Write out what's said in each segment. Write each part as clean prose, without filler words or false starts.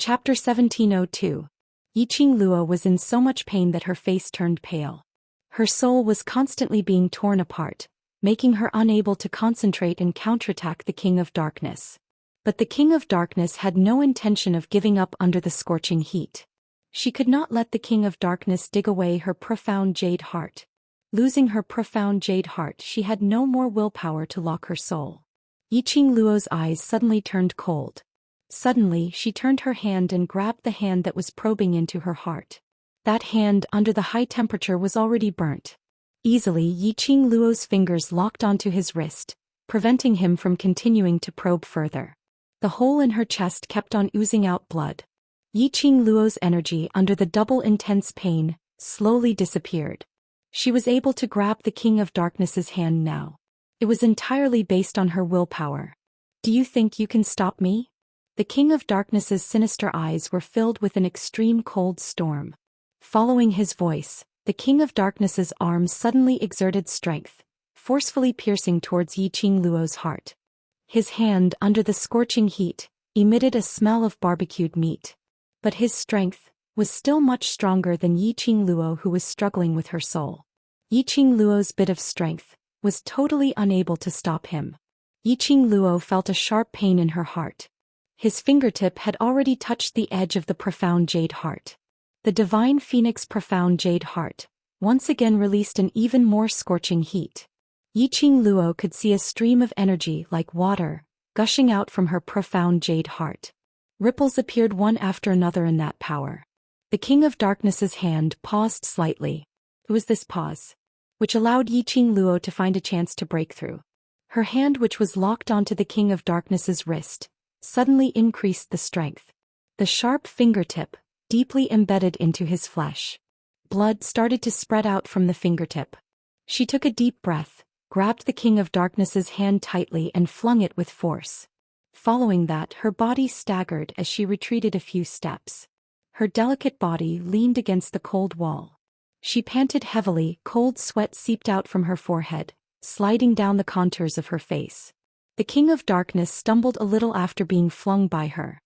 Chapter 1702. Yiqing Luo was in so much pain that her face turned pale. Her soul was constantly being torn apart, making her unable to concentrate and counterattack the King of Darkness. But the King of Darkness had no intention of giving up under the scorching heat. She could not let the King of Darkness dig away her profound jade heart. Losing her profound jade heart, she had no more willpower to lock her soul. Yiqing Luo's eyes suddenly turned cold. Suddenly, she turned her hand and grabbed the hand that was probing into her heart. That hand, under the high temperature, was already burnt. Easily, Yiqing Luo's fingers locked onto his wrist, preventing him from continuing to probe further. The hole in her chest kept on oozing out blood. Yiqing Luo's energy, under the double intense pain, slowly disappeared. She was able to grab the King of Darkness's hand now. It was entirely based on her willpower. "Do you think you can stop me?" The King of Darkness's sinister eyes were filled with an extreme cold storm. Following his voice, the King of Darkness's arms suddenly exerted strength, forcefully piercing towards Yiqing Luo's heart. His hand, under the scorching heat, emitted a smell of barbecued meat. But his strength was still much stronger than Yiqing Luo, who was struggling with her soul. Yiqing Luo's bit of strength was totally unable to stop him. Yiqing Luo felt a sharp pain in her heart. His fingertip had already touched the edge of the profound jade heart. The divine phoenix profound jade heart once again released an even more scorching heat. Yiqing Luo could see a stream of energy like water gushing out from her profound jade heart. Ripples appeared one after another in that power. The King of Darkness's hand paused slightly. It was this pause which allowed Yiqing Luo to find a chance to break through. Her hand, which was locked onto the King of Darkness's wrist, suddenly increased the strength. The sharp fingertip deeply embedded into his flesh. Blood started to spread out from the fingertip. She took a deep breath, grabbed the King of Darkness's hand tightly and flung it with force. Following that, her body staggered as she retreated a few steps. Her delicate body leaned against the cold wall. She panted heavily, cold sweat seeped out from her forehead, sliding down the contours of her face. The King of Darkness stumbled a little after being flung by her.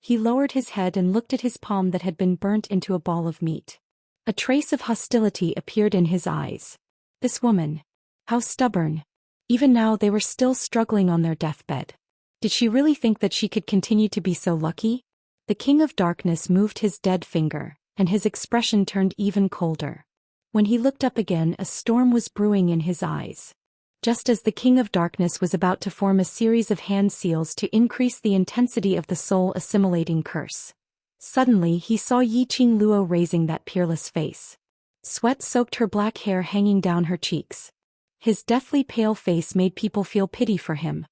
He lowered his head and looked at his palm that had been burnt into a ball of meat. A trace of hostility appeared in his eyes. This woman. How stubborn. Even now they were still struggling on their deathbed. Did she really think that she could continue to be so lucky? The King of Darkness moved his dead finger, and his expression turned even colder. When he looked up again, a storm was brewing in his eyes. Just as the King of Darkness was about to form a series of hand seals to increase the intensity of the soul-assimilating curse, suddenly he saw Yiqing Luo raising that peerless face. Sweat soaked her black hair hanging down her cheeks. His deathly pale face made people feel pity for him.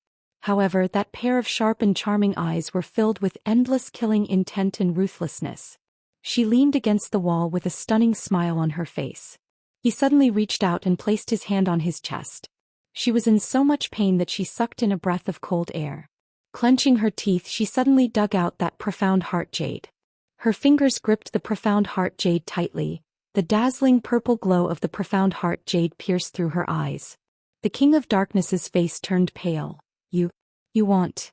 However, that pair of sharp and charming eyes were filled with endless killing intent and ruthlessness. She leaned against the wall with a stunning smile on her face. He suddenly reached out and placed his hand on his chest. She was in so much pain that she sucked in a breath of cold air. Clenching her teeth, she suddenly dug out that profound heart jade. Her fingers gripped the profound heart jade tightly. The dazzling purple glow of the profound heart jade pierced through her eyes. The King of Darkness's face turned pale. You want?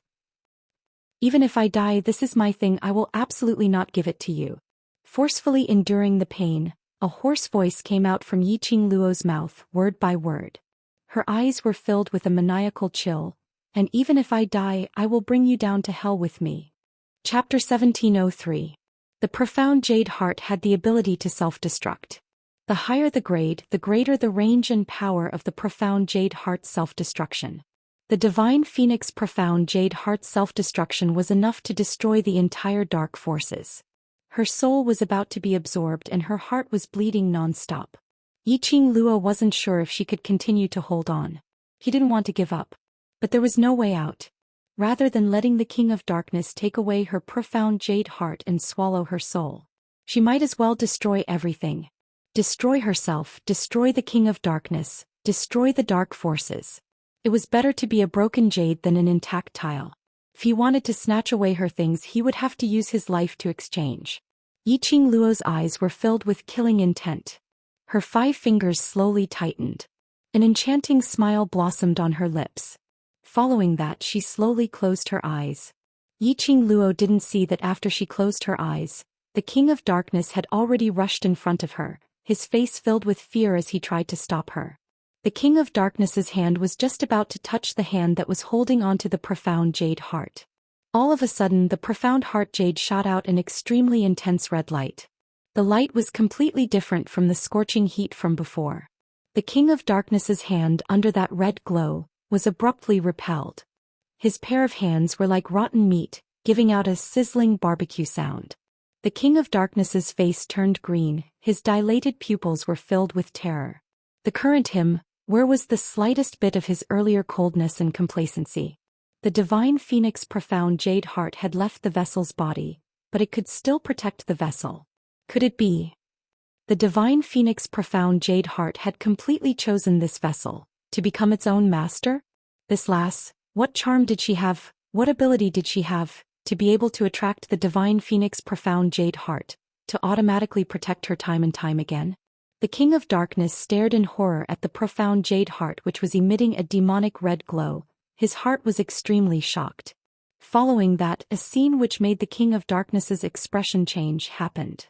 Even if I die, this is my thing. I will absolutely not give it to you. Forcefully enduring the pain, a hoarse voice came out from Yiqing Luo's mouth, word by word. Her eyes were filled with a maniacal chill. "And even if I die, I will bring you down to hell with me." Chapter 1703. The profound jade heart had the ability to self-destruct. The higher the grade, the greater the range and power of the profound jade heart's self-destruction. The divine phoenix profound jade heart's self-destruction was enough to destroy the entire dark forces. Her soul was about to be absorbed and her heart was bleeding non-stop. Yiqing Luo wasn't sure if she could continue to hold on. He didn't want to give up. But there was no way out. Rather than letting the King of Darkness take away her profound jade heart and swallow her soul, she might as well destroy everything. Destroy herself, destroy the King of Darkness, destroy the dark forces. It was better to be a broken jade than an intact tile. If he wanted to snatch away her things, he would have to use his life to exchange. Yiqing Luo's eyes were filled with killing intent. Her 5 fingers slowly tightened. An enchanting smile blossomed on her lips. Following that, she slowly closed her eyes. Yiqing Luo didn't see that after she closed her eyes, the King of Darkness had already rushed in front of her, his face filled with fear as he tried to stop her. The King of Darkness's hand was just about to touch the hand that was holding onto the profound jade heart. All of a sudden, the profound heart jade shot out an extremely intense red light. The light was completely different from the scorching heat from before. The King of Darkness's hand, under that red glow, was abruptly repelled. His pair of hands were like rotten meat, giving out a sizzling barbecue sound. The King of Darkness's face turned green, his dilated pupils were filled with terror. The current him, where was the slightest bit of his earlier coldness and complacency? The divine phoenix profound jade heart had left the vessel's body, but it could still protect the vessel. Could it be? The divine phoenix profound jade heart had completely chosen this vessel, to become its own master? This lass, what charm did she have, what ability did she have, to be able to attract the divine phoenix profound jade heart, to automatically protect her time and time again? The King of Darkness stared in horror at the profound jade heart which was emitting a demonic red glow. His heart was extremely shocked. Following that, a scene which made the King of Darkness's expression change happened.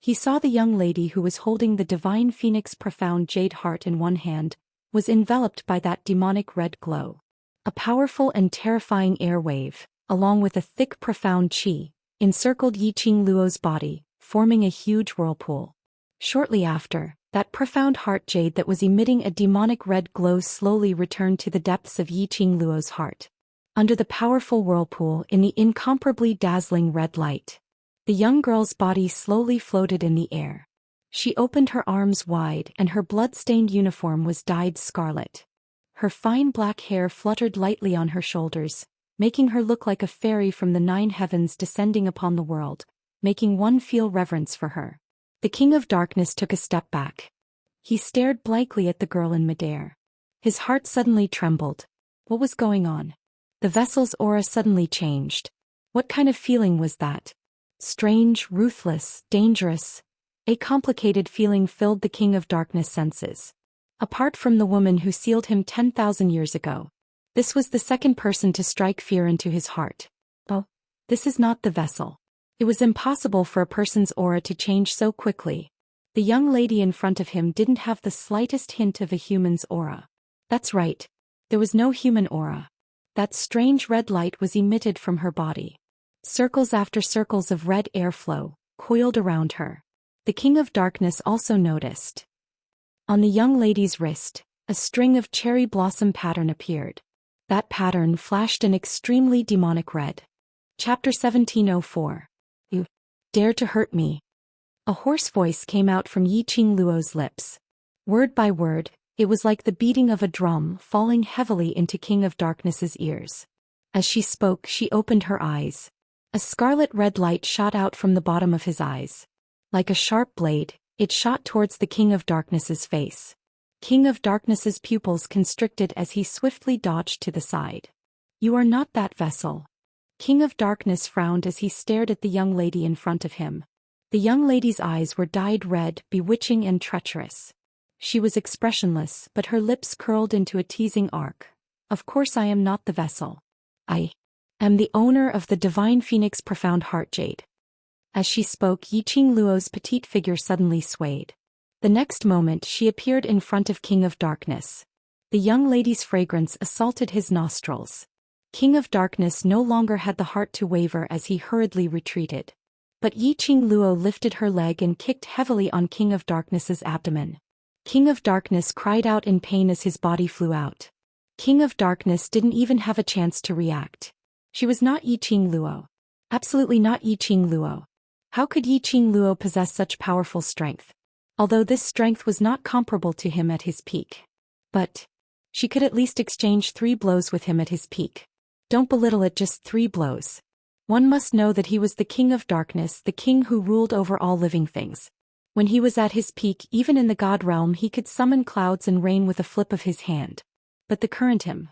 He saw the young lady who was holding the divine phoenix profound jade heart in one hand, was enveloped by that demonic red glow. A powerful and terrifying air wave, along with a thick profound qi, encircled Yiqing Luo's body, forming a huge whirlpool. Shortly after, that profound heart jade that was emitting a demonic red glow slowly returned to the depths of Yiqing Luo's heart. Under the powerful whirlpool in the incomparably dazzling red light, the young girl's body slowly floated in the air. She opened her arms wide and her blood-stained uniform was dyed scarlet. Her fine black hair fluttered lightly on her shoulders, making her look like a fairy from the 9 heavens descending upon the world, making one feel reverence for her. The King of Darkness took a step back. He stared blankly at the girl in midair. His heart suddenly trembled. What was going on? The vessel's aura suddenly changed. What kind of feeling was that? Strange, ruthless, dangerous. A complicated feeling filled the King of Darkness' senses. Apart from the woman who sealed him 10,000 years ago, this was the second person to strike fear into his heart. Oh, this is not the vessel. It was impossible for a person's aura to change so quickly. The young lady in front of him didn't have the slightest hint of a human's aura. That's right. There was no human aura. That strange red light was emitted from her body. Circles after circles of red airflow coiled around her. The King of Darkness also noticed. On the young lady's wrist, a string of cherry blossom pattern appeared. That pattern flashed an extremely demonic red. Chapter 1704. You dare to hurt me. A hoarse voice came out from Yiqing Luo's lips. Word by word, it was like the beating of a drum falling heavily into King of Darkness's ears. As she spoke, she opened her eyes. A scarlet red light shot out from the bottom of his eyes. Like a sharp blade, it shot towards the King of Darkness's face. King of Darkness's pupils constricted as he swiftly dodged to the side. You are not that vessel. King of Darkness frowned as he stared at the young lady in front of him. The young lady's eyes were dyed red, bewitching and treacherous. She was expressionless, but her lips curled into a teasing arc. Of course I am not the vessel. I am the owner of the divine phoenix profound heart jade. As she spoke, Yiqing Luo's petite figure suddenly swayed. The next moment she appeared in front of King of Darkness. The young lady's fragrance assaulted his nostrils. King of Darkness no longer had the heart to waver as he hurriedly retreated. But Yiqing Luo lifted her leg and kicked heavily on King of Darkness's abdomen. King of Darkness cried out in pain as his body flew out. King of Darkness didn't even have a chance to react. She was not Yiqing Luo. Absolutely not Yiqing Luo. How could Yiqing Luo possess such powerful strength? Although this strength was not comparable to him at his peak. But she could at least exchange 3 blows with him at his peak. Don't belittle it, just 3 blows. One must know that he was the King of Darkness, the king who ruled over all living things. When he was at his peak, even in the god realm, he could summon clouds and rain with a flip of his hand. But the current him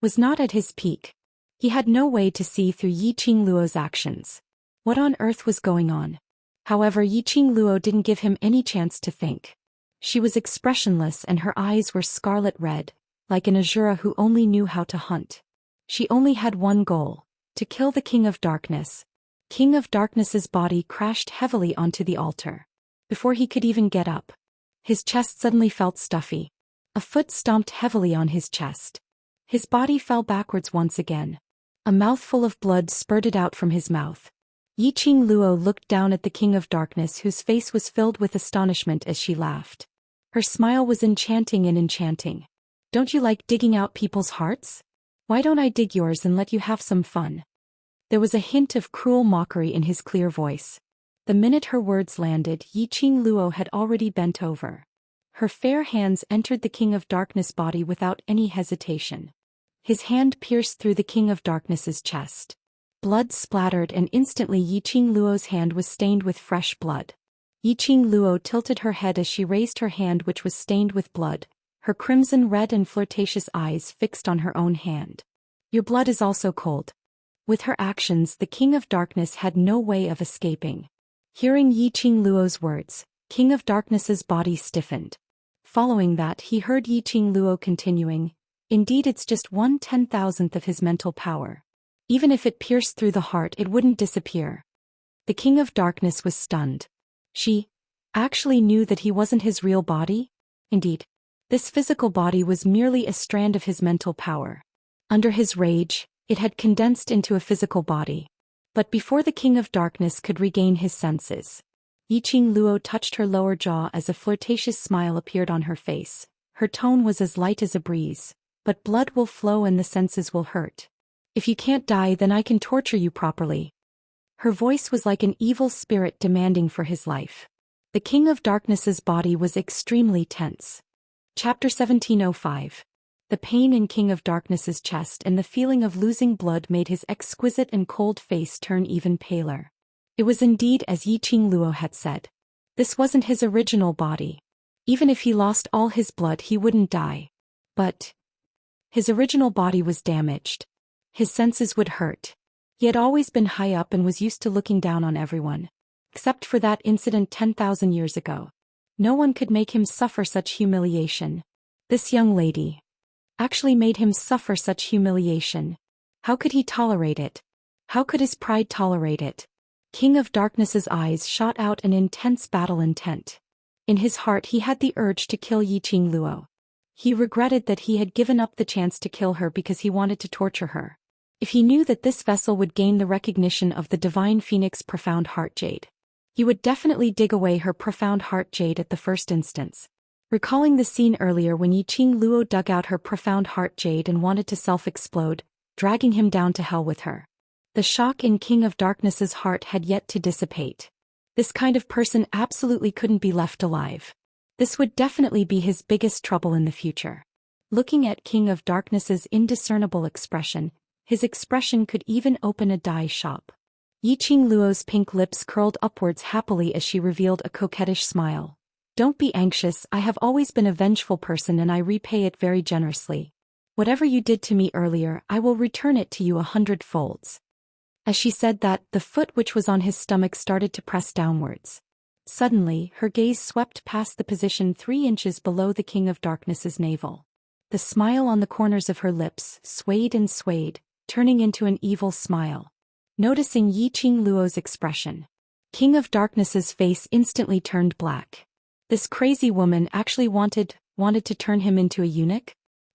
was not at his peak. He had no way to see through Yiqing Luo's actions. What on earth was going on? However, Yiqing Luo didn't give him any chance to think. She was expressionless and her eyes were scarlet red, like an Azura who only knew how to hunt. She only had one goal, to kill the King of Darkness. King of Darkness's body crashed heavily onto the altar. Before he could even get up, his chest suddenly felt stuffy. A foot stomped heavily on his chest. His body fell backwards once again. A mouthful of blood spurted out from his mouth. Yiqing Luo looked down at the King of Darkness, whose face was filled with astonishment as she laughed. Her smile was enchanting and enchanting. Don't you like digging out people's hearts? Why don't I dig yours and let you have some fun? There was a hint of cruel mockery in his clear voice. The minute her words landed, Yiqing Luo had already bent over. Her fair hands entered the King of Darkness' body without any hesitation. His hand pierced through the King of Darkness's chest. Blood splattered, and instantly Yiqing Luo's hand was stained with fresh blood. Yiqing Luo tilted her head as she raised her hand, which was stained with blood, her crimson red and flirtatious eyes fixed on her own hand. Your blood is also cold. With her actions, the King of Darkness had no way of escaping. Hearing Yiqing Luo's words, King of Darkness's body stiffened. Following that, he heard Yiqing Luo continuing, indeed it's just 1/10,000th of his mental power. Even if it pierced through the heart, it wouldn't disappear. The King of Darkness was stunned. She actually knew that he wasn't his real body? Indeed, this physical body was merely a strand of his mental power. Under his rage, it had condensed into a physical body. But before the King of Darkness could regain his senses, Yiqing Luo touched her lower jaw as a flirtatious smile appeared on her face. Her tone was as light as a breeze. But blood will flow and the senses will hurt. If you can't die, then I can torture you properly. Her voice was like an evil spirit demanding for his life. The King of Darkness's body was extremely tense. Chapter 1705. The pain in King of Darkness's chest and the feeling of losing blood made his exquisite and cold face turn even paler. It was indeed as Yiqing Luo had said. This wasn't his original body. Even if he lost all his blood, he wouldn't die. But his original body was damaged. His senses would hurt. He had always been high up and was used to looking down on everyone. Except for that incident 10,000 years ago. No one could make him suffer such humiliation. This young lady actually made him suffer such humiliation. How could he tolerate it? How could his pride tolerate it? King of Darkness's eyes shot out an intense battle intent. In his heart he had the urge to kill Yiqing Luo. He regretted that he had given up the chance to kill her because he wanted to torture her. If he knew that this vessel would gain the recognition of the Divine Phoenix Profound Heart Jade, he would definitely dig away her Profound Heart Jade at the first instance. Recalling the scene earlier when Yiqing Luo dug out her Profound Heart Jade and wanted to self-explode, dragging him down to hell with her. The shock in King of Darkness's heart had yet to dissipate. This kind of person absolutely couldn't be left alive. This would definitely be his biggest trouble in the future. Looking at King of Darkness's indiscernible expression, his expression could even open a dye shop. Yiqing Luo's pink lips curled upwards happily as she revealed a coquettish smile. Don't be anxious, I have always been a vengeful person and I repay it very generously. Whatever you did to me earlier, I will return it to you 100 folds. As she said that, the foot which was on his stomach started to press downwards. Suddenly, her gaze swept past the position 3 inches below the King of Darkness's navel. The smile on the corners of her lips swayed and swayed, turning into an evil smile. Noticing Yiqing Luo's expression, King of Darkness's face instantly turned black. This crazy woman actually wanted to turn him into a eunuch?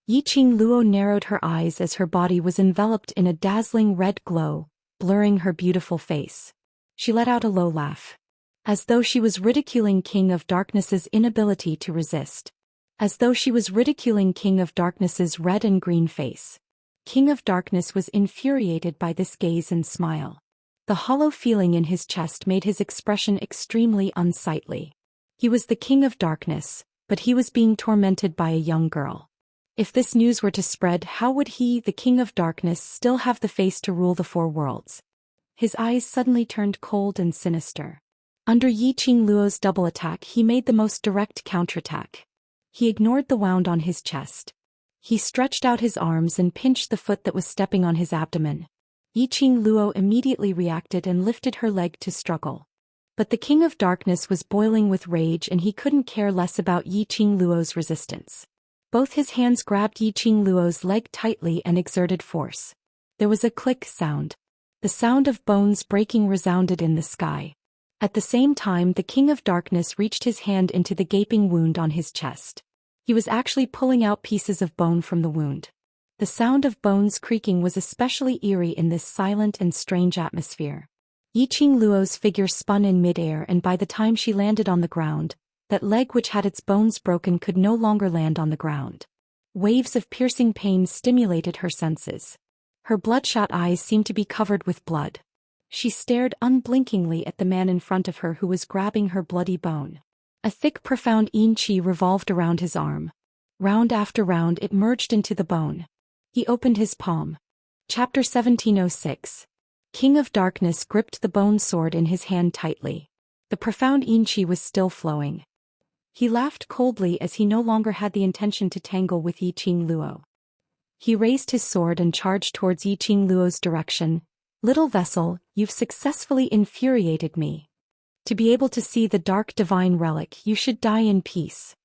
Yiqing Luo narrowed her eyes as her body was enveloped in a dazzling red glow, blurring her beautiful face. She let out a low laugh. As though she was ridiculing King of Darkness's inability to resist. As though she was ridiculing King of Darkness's red and green face. King of Darkness was infuriated by this gaze and smile. The hollow feeling in his chest made his expression extremely unsightly. He was the King of Darkness, but he was being tormented by a young girl. If this news were to spread, how would he, the King of Darkness, still have the face to rule the 4 worlds? His eyes suddenly turned cold and sinister. Under Yiqing Luo's double attack, he made the most direct counterattack. He ignored the wound on his chest. He stretched out his arms and pinched the foot that was stepping on his abdomen. Yiqing Luo immediately reacted and lifted her leg to struggle. But the King of Darkness was boiling with rage and he couldn't care less about Yiqing Luo's resistance. Both his hands grabbed Yiqing Luo's leg tightly and exerted force. There was a click sound. The sound of bones breaking resounded in the sky. At the same time, the King of Darkness reached his hand into the gaping wound on his chest. He was actually pulling out pieces of bone from the wound. The sound of bones creaking was especially eerie in this silent and strange atmosphere. Yiqing Luo's figure spun in midair, and by the time she landed on the ground, that leg which had its bones broken could no longer land on the ground. Waves of piercing pain stimulated her senses. Her bloodshot eyes seemed to be covered with blood. She stared unblinkingly at the man in front of her who was grabbing her bloody bone. A thick profound yin qi revolved around his arm. Round after round it merged into the bone. He opened his palm. Chapter 1706. King of Darkness gripped the bone sword in his hand tightly. The profound yin qi was still flowing. He laughed coldly as he no longer had the intention to tangle with Yiqing Luo. He raised his sword and charged towards Yiqing Luo's direction. "Little vessel, you've successfully infuriated me. To be able to see the dark divine relic, you should die in peace."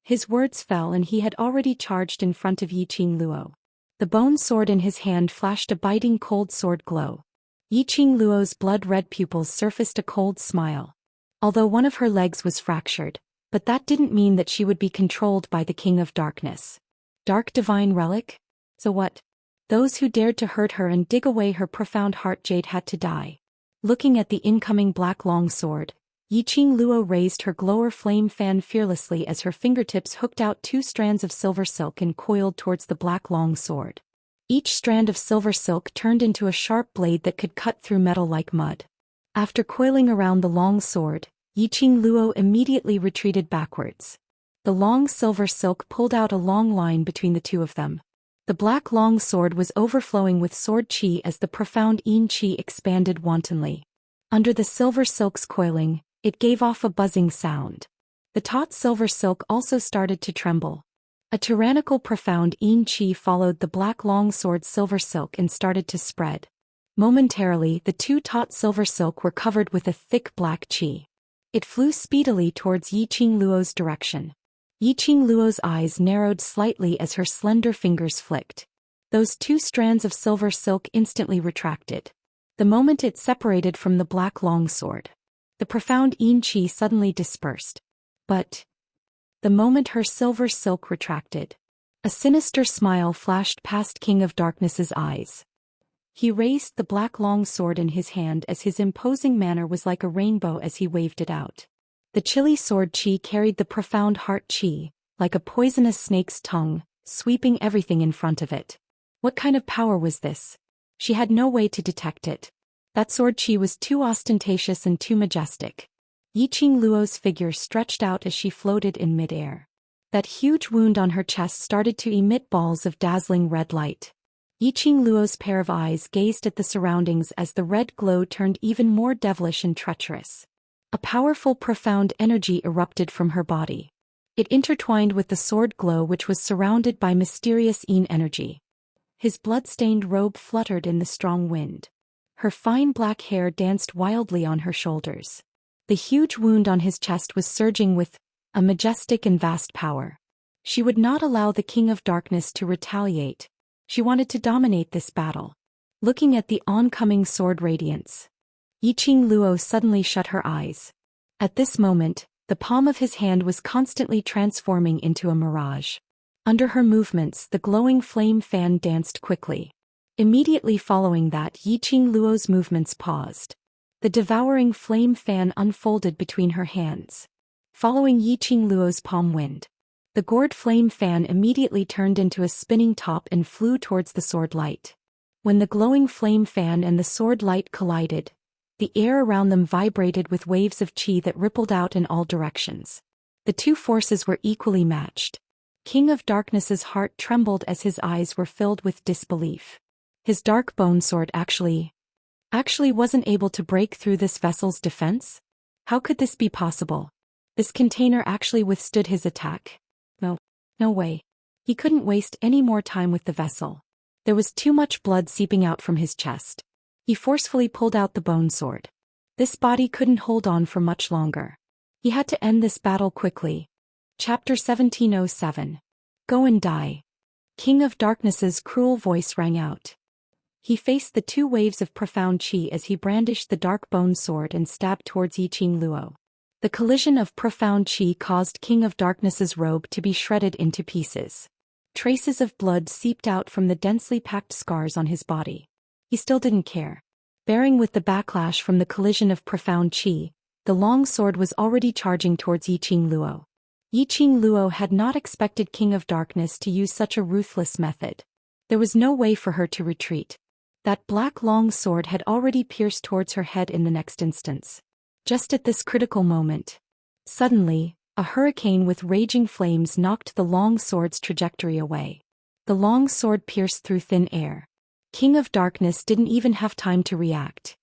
His words fell and he had already charged in front of Yiqing Luo. The bone sword in his hand flashed a biting cold sword glow. Yiqing Luo's blood-red pupils surfaced a cold smile. Although one of her legs was fractured, but that didn't mean that she would be controlled by the King of Darkness. Dark divine relic? So what? Those who dared to hurt her and dig away her profound heart jade had to die. Looking at the incoming black long sword, Yiqing Luo raised her glower flame fan fearlessly as her fingertips hooked out 2 strands of silver silk and coiled towards the black long sword. Each strand of silver silk turned into a sharp blade that could cut through metal like mud. After coiling around the long sword, Yiqing Luo immediately retreated backwards. The long silver silk pulled out a long line between the two of them. The black long sword was overflowing with sword qi as the profound yin qi expanded wantonly. Under the silver silk's coiling, it gave off a buzzing sound. The taut silver silk also started to tremble. A tyrannical profound yin qi followed the black long sword's silver silk and started to spread. Momentarily, the 2 taut silver silk were covered with a thick black qi. It flew speedily towards Yiqing Luo's direction. Yiqing Luo's eyes narrowed slightly as her slender fingers flicked. Those 2 strands of silver silk instantly retracted. The moment it separated from the black longsword, the profound yin qi suddenly dispersed. But the moment her silver silk retracted, a sinister smile flashed past King of Darkness's eyes. He raised the black long sword in his hand as his imposing manner was like a rainbow as he waved it out. The chilly sword qi carried the profound heart qi, like a poisonous snake's tongue, sweeping everything in front of it. What kind of power was this? She had no way to detect it. That sword qi was too ostentatious and too majestic. Yiqing Luo's figure stretched out as she floated in midair. That huge wound on her chest started to emit balls of dazzling red light. Yiqing Luo's pair of eyes gazed at the surroundings as the red glow turned even more devilish and treacherous. A powerful profound energy erupted from her body. It intertwined with the sword glow which was surrounded by mysterious yin energy. His blood-stained robe fluttered in the strong wind. Her fine black hair danced wildly on her shoulders. The huge wound on his chest was surging with a majestic and vast power. She would not allow the King of Darkness to retaliate. She wanted to dominate this battle. Looking at the oncoming sword radiance, Yiqing Luo suddenly shut her eyes. At this moment, the palm of his hand was constantly transforming into a mirage. Under her movements, the glowing flame fan danced quickly. Immediately following that, Yiqing Luo's movements paused. The devouring flame fan unfolded between her hands. Following Yiqing Luo's palm wind, the gourd flame fan immediately turned into a spinning top and flew towards the sword light. When the glowing flame fan and the sword light collided, the air around them vibrated with waves of qi that rippled out in all directions. The 2 forces were equally matched. King of Darkness's heart trembled as his eyes were filled with disbelief. His dark bone sword actually wasn't able to break through this vessel's defense? How could this be possible? This container actually withstood his attack. No way. He couldn't waste any more time with the vessel. There was too much blood seeping out from his chest. He forcefully pulled out the bone sword. This body couldn't hold on for much longer. He had to end this battle quickly. Chapter 1707. Go and die. King of Darkness's cruel voice rang out. He faced the two waves of profound qi as he brandished the dark bone sword and stabbed towards Yiqing Luo. The collision of profound qi caused King of Darkness's robe to be shredded into pieces. Traces of blood seeped out from the densely packed scars on his body. He still didn't care. Bearing with the backlash from the collision of profound qi, the long sword was already charging towards Yiqing Luo. Yiqing Luo had not expected King of Darkness to use such a ruthless method. There was no way for her to retreat. That black long sword had already pierced towards her head in the next instance. Just at this critical moment. Suddenly, a hurricane with raging flames knocked the long sword's trajectory away. The long sword pierced through thin air. King of Darkness didn't even have time to react.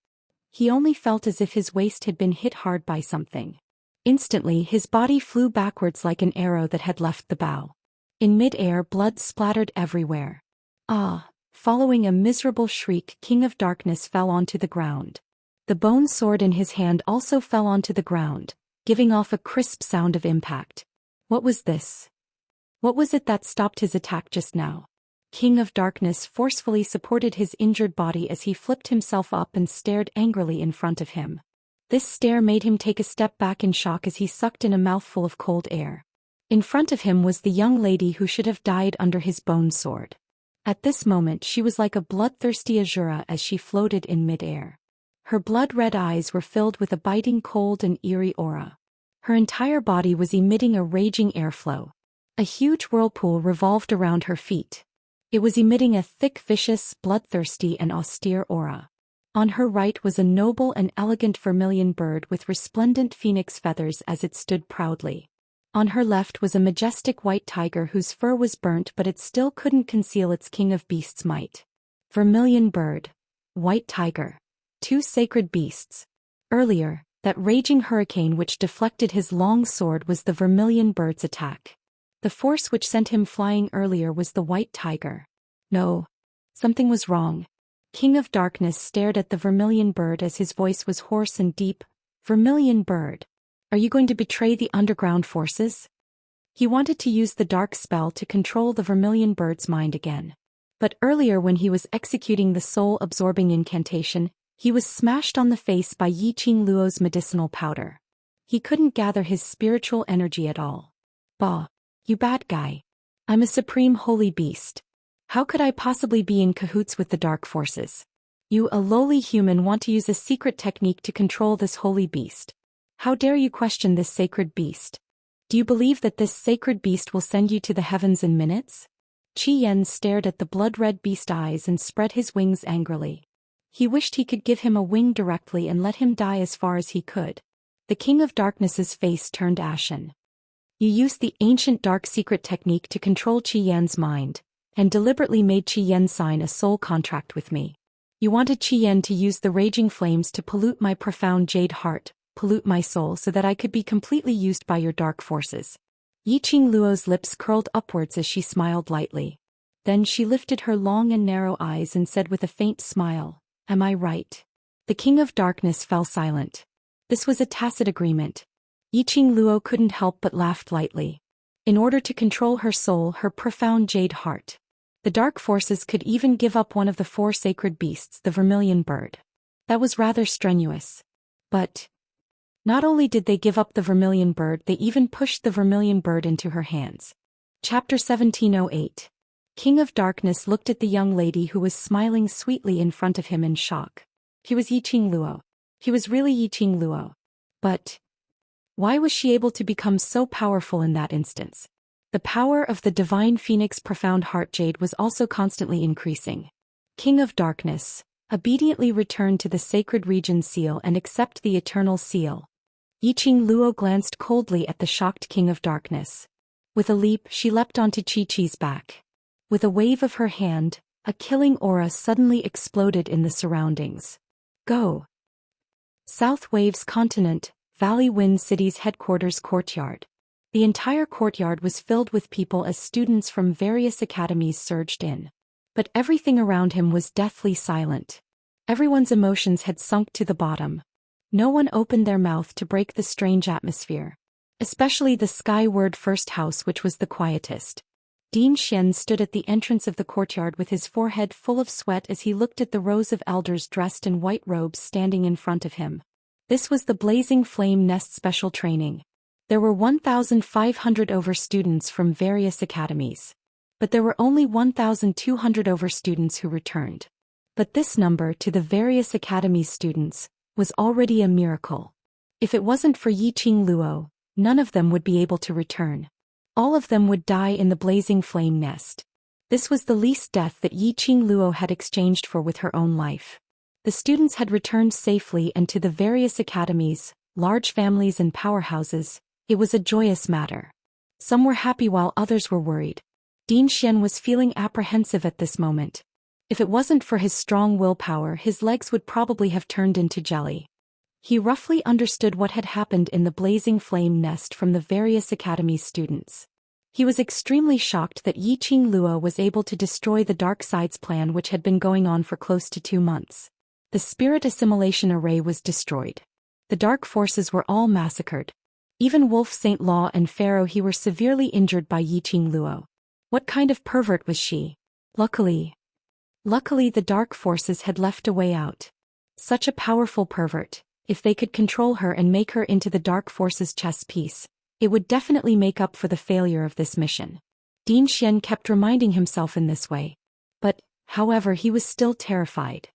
He only felt as if his waist had been hit hard by something. Instantly, his body flew backwards like an arrow that had left the bow. In mid-air, blood splattered everywhere. Ah! Following a miserable shriek, King of Darkness fell onto the ground. The bone sword in his hand also fell onto the ground, giving off a crisp sound of impact. What was this? What was it that stopped his attack just now? King of Darkness forcefully supported his injured body as he flipped himself up and stared angrily in front of him. This stare made him take a step back in shock as he sucked in a mouthful of cold air. In front of him was the young lady who should have died under his bone sword. At this moment she was like a bloodthirsty azura as she floated in mid-air. Her blood-red eyes were filled with a biting cold and eerie aura. Her entire body was emitting a raging airflow. A huge whirlpool revolved around her feet. It was emitting a thick, vicious, bloodthirsty and austere aura. On her right was a noble and elegant vermilion bird with resplendent phoenix feathers as it stood proudly. On her left was a majestic white tiger whose fur was burnt but it still couldn't conceal its king of beasts' might. Vermilion bird. White tiger. Two sacred beasts. Earlier, that raging hurricane which deflected his long sword was the vermilion bird's attack. The force which sent him flying earlier was the white tiger. No. Something was wrong. King of Darkness stared at the vermilion bird as his voice was hoarse and deep. Vermilion bird. Are you going to betray the underground forces? He wanted to use the dark spell to control the vermilion bird's mind again. But earlier when he was executing the soul-absorbing incantation, he was smashed on the face by Yiqing Luo's medicinal powder. He couldn't gather his spiritual energy at all. Bah! You bad guy. I'm a supreme holy beast. How could I possibly be in cahoots with the dark forces? You, a lowly human, want to use a secret technique to control this holy beast. How dare you question this sacred beast? Do you believe that this sacred beast will send you to the heavens in minutes? Qi Yan stared at the blood-red beast eyes and spread his wings angrily. He wished he could give him a wing directly and let him die as far as he could. The King of Darkness's face turned ashen. You used the ancient dark secret technique to control Qi Yan's mind, and deliberately made Qi Yan sign a soul contract with me. You wanted Qi Yan to use the raging flames to pollute my profound jade heart, pollute my soul so that I could be completely used by your dark forces. Yiqing Luo's lips curled upwards as she smiled lightly. Then she lifted her long and narrow eyes and said with a faint smile, "Am I right?" The King of Darkness fell silent. This was a tacit agreement. Yiqing Luo couldn't help but laugh lightly. In order to control her soul, her profound jade heart, the dark forces could even give up one of the four sacred beasts, the vermilion bird. That was rather strenuous. But not only did they give up the vermilion bird, they even pushed the vermilion bird into her hands. Chapter 1708. King of Darkness looked at the young lady who was smiling sweetly in front of him in shock. He was Yiqing Luo. He was really Yiqing Luo. But why was she able to become so powerful in that instance? The power of the divine phoenix profound heart jade was also constantly increasing. King of Darkness, obediently return to the sacred region seal and accept the eternal seal. Yiqing Luo glanced coldly at the shocked King of Darkness. With a leap, she leapt onto Chi-Chi's back. With a wave of her hand, a killing aura suddenly exploded in the surroundings. Go! South Waves Continent, Valley Wind City's headquarters courtyard. The entire courtyard was filled with people as students from various academies surged in. But everything around him was deathly silent. Everyone's emotions had sunk to the bottom. No one opened their mouth to break the strange atmosphere. Especially the skyward first house, which was the quietest. Dean Xian stood at the entrance of the courtyard with his forehead full of sweat as he looked at the rows of elders dressed in white robes standing in front of him. This was the Blazing Flame Nest special training. There were 1,500 over students from various academies. But there were only 1,200 over students who returned. But this number to the various academies' students was already a miracle. If it wasn't for Yiqing Luo, none of them would be able to return. All of them would die in the Blazing Flame Nest. This was the least death that Yiqing Luo had exchanged for with her own life. The students had returned safely and to the various academies, large families and powerhouses. It was a joyous matter. Some were happy while others were worried. Dean Xian was feeling apprehensive at this moment. If it wasn't for his strong willpower, his legs would probably have turned into jelly. He roughly understood what had happened in the Blazing Flame Nest from the various academy students. He was extremely shocked that Yiqing Luo was able to destroy the Dark Side's plan, which had been going on for close to 2 months. The spirit assimilation array was destroyed. The dark forces were all massacred. Even Wolf Saint Law and Pharaoh He were severely injured by Yiqing Luo. What kind of pervert was she? Luckily, the dark forces had left a way out. Such a powerful pervert. If they could control her and make her into the dark forces' chess piece, it would definitely make up for the failure of this mission. Dean Xian kept reminding himself in this way. But, however, he was still terrified.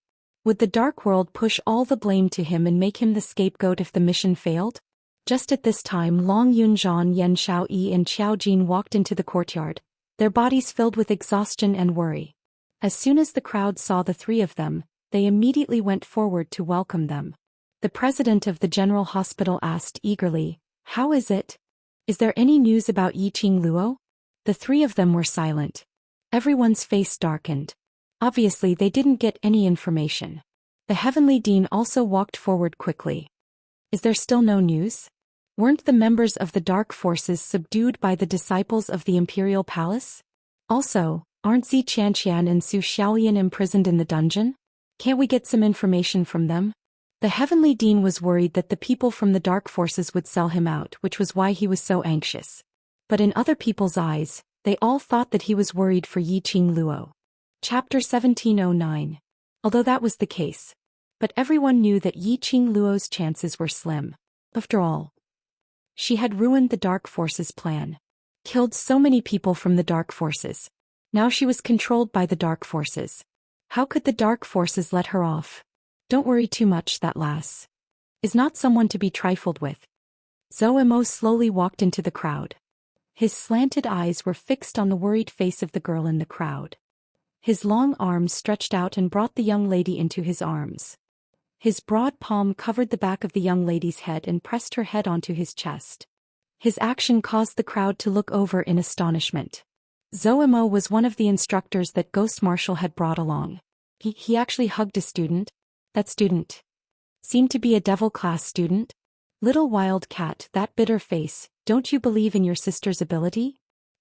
Would the dark world push all the blame to him and make him the scapegoat if the mission failed? Just at this time, Long Yunzhan, Yan Xiaoyi and Xiao Jin walked into the courtyard, their bodies filled with exhaustion and worry. As soon as the crowd saw the three of them, they immediately went forward to welcome them. The president of the general hospital asked eagerly, "How is it? Is there any news about Yiqing Luo?" The three of them were silent. Everyone's face darkened. Obviously they didn't get any information. The Heavenly Dean also walked forward quickly. "Is there still no news? Weren't the members of the Dark Forces subdued by the disciples of the Imperial Palace? Also, aren't Xianxia and Zhou Xian imprisoned in the dungeon? Can't we get some information from them?" The Heavenly Dean was worried that the people from the Dark Forces would sell him out, which was why he was so anxious. But in other people's eyes, they all thought that he was worried for Yiqing Luo. Chapter 1709. Although that was the case. But everyone knew that Yiqing Luo's chances were slim. After all, she had ruined the Dark Forces' plan. Killed so many people from the Dark Forces. Now she was controlled by the Dark Forces. How could the Dark Forces let her off? Don't worry too much, that lass is not someone to be trifled with. Zhou Emo slowly walked into the crowd. His slanted eyes were fixed on the worried face of the girl in the crowd. His long arms stretched out and brought the young lady into his arms. His broad palm covered the back of the young lady's head and pressed her head onto his chest. His action caused the crowd to look over in astonishment. Zhou Emo was one of the instructors that Ghost Marshal had brought along. He actually hugged a student. That student seemed to be a devil class student. "Little wild cat, that bitter face, don't you believe in your sister's ability?"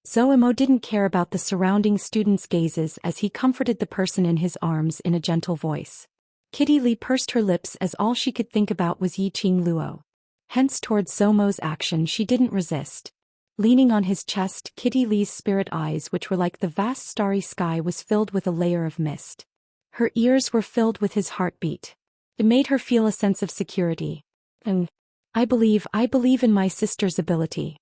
Zhou Emo didn't care about the surrounding students' gazes as he comforted the person in his arms in a gentle voice. Kitty Lee pursed her lips as all she could think about was Yiqing Luo. Hence towards Zhou Emo's action she didn't resist. Leaning on his chest, Kitty Lee's spirit eyes, which were like the vast starry sky, was filled with a layer of mist. Her ears were filled with his heartbeat. It made her feel a sense of security. "And I believe in my sister's ability."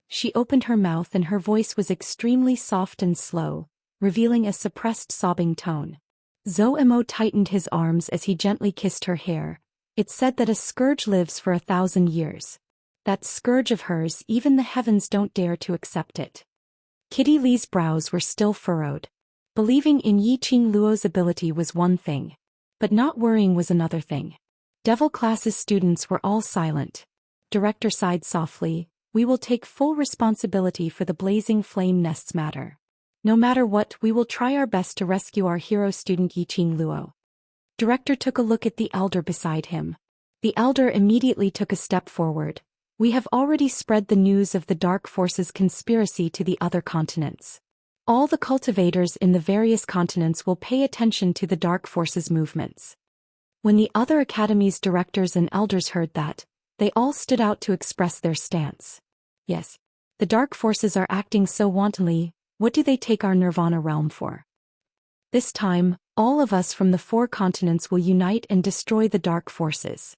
She opened her mouth and her voice was extremely soft and slow, revealing a suppressed sobbing tone. Zhou Emo tightened his arms as he gently kissed her hair. "It's said that a scourge lives for 1,000 years. That scourge of hers, even the heavens don't dare to accept it." Kitty Lee's brows were still furrowed. Believing in Yiqing Luo's ability was one thing, but not worrying was another thing. Devil class's students were all silent. Director sighed softly. "We will take full responsibility for the Blazing Flame Nest's matter. No matter what, we will try our best to rescue our hero student Yiqing Luo." Director took a look at the elder beside him. The elder immediately took a step forward. "We have already spread the news of the Dark Forces conspiracy to the other continents. All the cultivators in the various continents will pay attention to the Dark Forces movements." When the other academy's directors and elders heard that, they all stood out to express their stance. "Yes, the Dark Forces are acting so wantonly. What do they take our Nirvana realm for? This time, all of us from the 4 continents will unite and destroy the dark forces.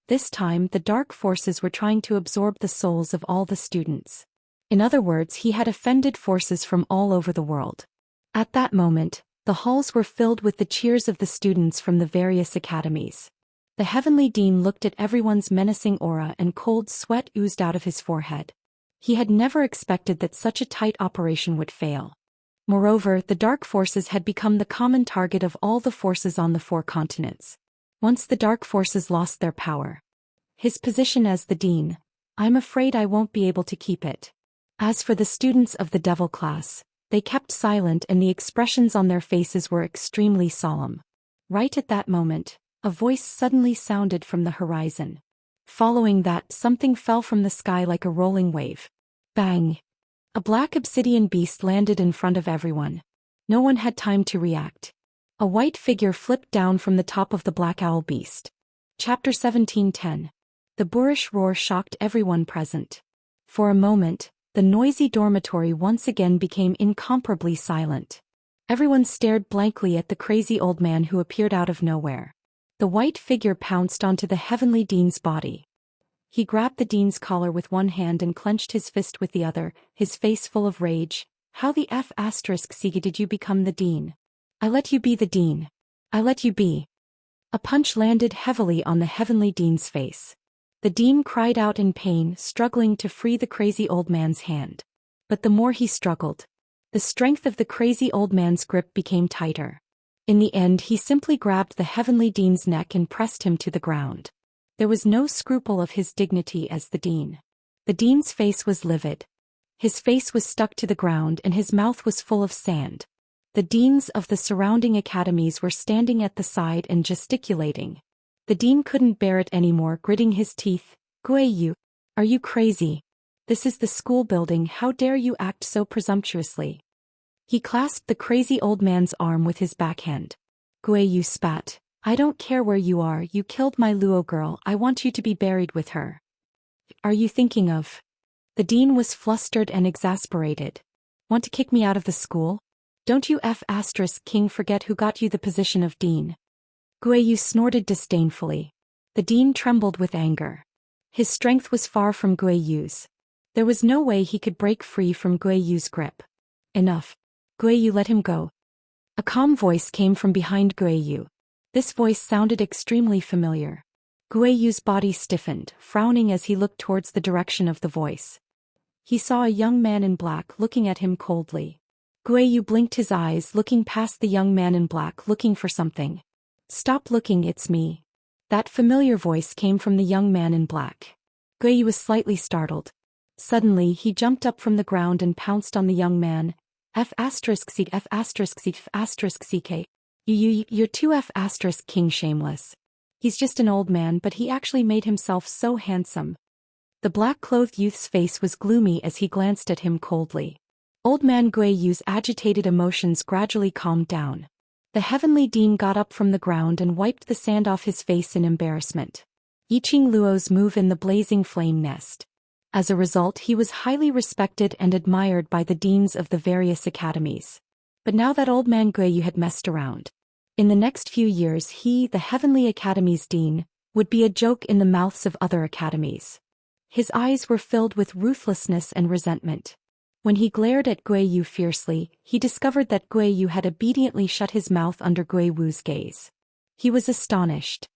This time, the dark forces were trying to absorb the souls of all the students. In other words, he had offended forces from all over the world. At that moment, the halls were filled with the cheers of the students from the various academies. The Heavenly Dean looked at everyone's menacing aura and cold sweat oozed out of his forehead. He had never expected that such a tight operation would fail. Moreover, the dark forces had become the common target of all the forces on the 4 continents. Once the dark forces lost their power. His position as the dean, I'm afraid I won't be able to keep it. As for the students of the devil class, they kept silent and the expressions on their faces were extremely solemn. Right at that moment, a voice suddenly sounded from the horizon. Following that, something fell from the sky like a rolling wave. Bang! A black obsidian beast landed in front of everyone. No one had time to react. A white figure flipped down from the top of the black owl beast. Chapter 17:10. The boorish roar shocked everyone present. For a moment, the noisy dormitory once again became incomparably silent. Everyone stared blankly at the crazy old man who appeared out of nowhere. The white figure pounced onto the Heavenly Dean's body. He grabbed the dean's collar with one hand and clenched his fist with the other, his face full of rage. How the F*** did you become the dean? I let you be the dean. I let you be. A punch landed heavily on the Heavenly Dean's face. The dean cried out in pain, struggling to free the crazy old man's hand. But the more he struggled, the strength of the crazy old man's grip became tighter. In the end, he simply grabbed the Heavenly Dean's neck and pressed him to the ground. There was no scruple of his dignity as the dean. The dean's face was livid. His face was stuck to the ground and his mouth was full of sand. The deans of the surrounding academies were standing at the side and gesticulating. The dean couldn't bear it anymore, gritting his teeth. Guiyu, are you crazy? This is the school building, how dare you act so presumptuously? He clasped the crazy old man's arm with his backhand. Guiyu spat. I don't care where you are, you killed my Luo girl, I want you to be buried with her. Are you thinking of? The dean was flustered and exasperated. Want to kick me out of the school? Don't you King forget who got you the position of dean? Guiyu snorted disdainfully. The dean trembled with anger. His strength was far from Guiyu's. There was no way he could break free from Guiyu's grip. Enough. Guiyu, let him go. A calm voice came from behind Guiyu. This voice sounded extremely familiar. Guiyu's body stiffened, frowning as he looked towards the direction of the voice. He saw a young man in black looking at him coldly. Guiyu blinked his eyes, looking past the young man in black, looking for something. Stop looking, it's me. That familiar voice came from the young man in black. Guiyu was slightly startled. Suddenly, he jumped up from the ground and pounced on the young man. You're too King shameless. He's just an old man, but he actually made himself so handsome. The black-clothed youth's face was gloomy as he glanced at him coldly. Old man Guiyu's agitated emotions gradually calmed down. The Heavenly Dean got up from the ground and wiped the sand off his face in embarrassment. Yiqing Luo's move in the blazing flame nest. As a result, he was highly respected and admired by the deans of the various academies. But now that old man Guiyu had messed around. In the next few years he, the Heavenly Academy's dean, would be a joke in the mouths of other academies. His eyes were filled with ruthlessness and resentment. When he glared at Guiyu fiercely, he discovered that Guiyu had obediently shut his mouth under Guiyu's gaze. He was astonished.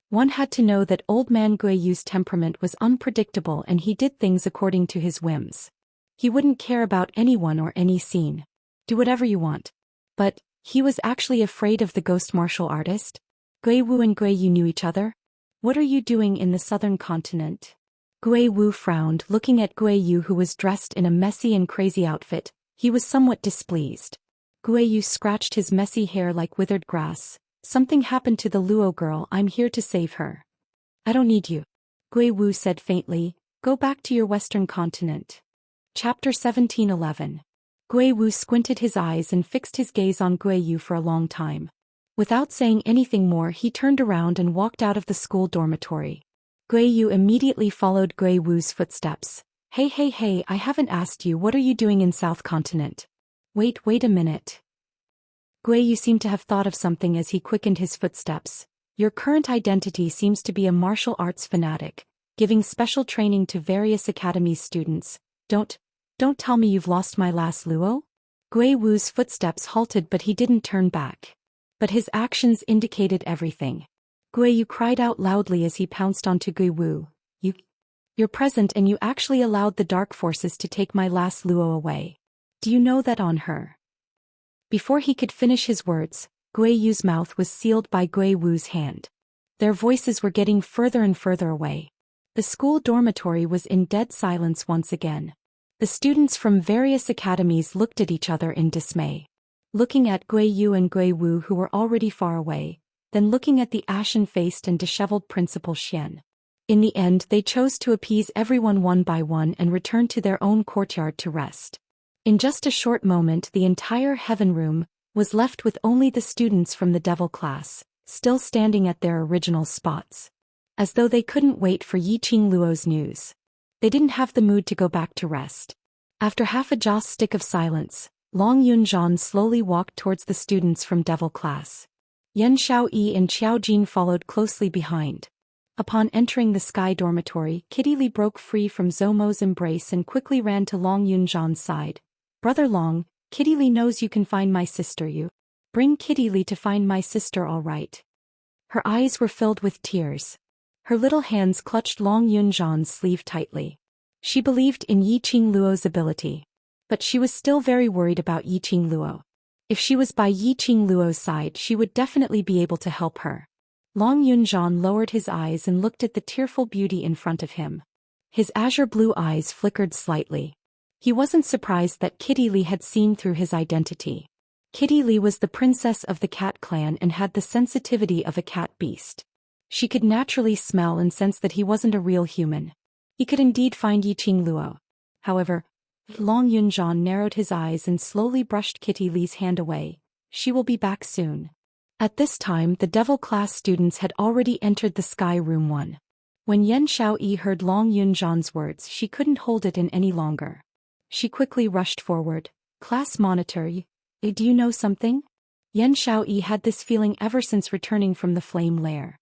One had to know that old man Guiyu's temperament was unpredictable and he did things according to his whims. He wouldn't care about anyone or any scene. Do whatever you want. But, he was actually afraid of the ghost martial artist? Guiyu and Guiyu knew each other? What are you doing in the southern continent? Guiyu frowned, looking at Guiyu who was dressed in a messy and crazy outfit. He was somewhat displeased. Guiyu scratched his messy hair like withered grass. Something happened to the Luo girl, I'm here to save her. I don't need you. Guiyu said faintly, go back to your western continent. Chapter 17:11. Guiyu squinted his eyes and fixed his gaze on Guiyu for a long time. Without saying anything more, he turned around and walked out of the school dormitory. Guiyu immediately followed Guiyu's footsteps. Hey, I haven't asked you, what are you doing in South Continent? Wait a minute. Gui, you seem to have thought of something as he quickened his footsteps. Your current identity seems to be a martial arts fanatic, giving special training to various academies students. Don't tell me you've lost my last Luo? Gui Wu's footsteps halted, but he didn't turn back. But his actions indicated everything. Gui Yu cried out loudly as he pounced onto Gui Wu. You're present and you actually allowed the dark forces to take my last Luo away. Do you know that on her? Before he could finish his words, Gui Yu's mouth was sealed by Gui Wu's hand. Their voices were getting further and further away. The school dormitory was in dead silence once again. The students from various academies looked at each other in dismay. Looking at Gui Yu and Gui Wu, who were already far away, then looking at the ashen-faced and disheveled Principal Xian. In the end, they chose to appease everyone one by one and return to their own courtyard to rest. In just a short moment, the entire heaven room was left with only the students from the devil class, still standing at their original spots. As though they couldn't wait for Yiqing Luo's news. They didn't have the mood to go back to rest. After half a joss stick of silence, Long Yunzhan slowly walked towards the students from devil class. Yan Xiaoyi and Qiao Jin followed closely behind. Upon entering the sky dormitory, Kitty Li broke free from Zomo's embrace and quickly ran to Long Yunzhan's side. Brother Long, Kitty Li knows you can find my sister. You bring Kitty Li to find my sister, all right? Her eyes were filled with tears. Her little hands clutched Long Yunzhan's sleeve tightly. She believed in Yiqing Luo's ability. But she was still very worried about Yiqing Luo. If she was by Yiqing Luo's side, she would definitely be able to help her. Long Yunzhan lowered his eyes and looked at the tearful beauty in front of him. His azure blue eyes flickered slightly. He wasn't surprised that Kitty Li had seen through his identity. Kitty Li was the princess of the cat clan and had the sensitivity of a cat beast. She could naturally smell and sense that he wasn't a real human. He could indeed find Yiqing Luo. However, Long Yunzhan narrowed his eyes and slowly brushed Kitty Li's hand away. She will be back soon. At this time, the devil class students had already entered the sky room 1. When Yan Xiaoyi heard Long Yunzhan's words, she couldn't hold it in any longer. She quickly rushed forward. Class monitor, do you know something? Yan Xiaoyi had this feeling ever since returning from the flame lair.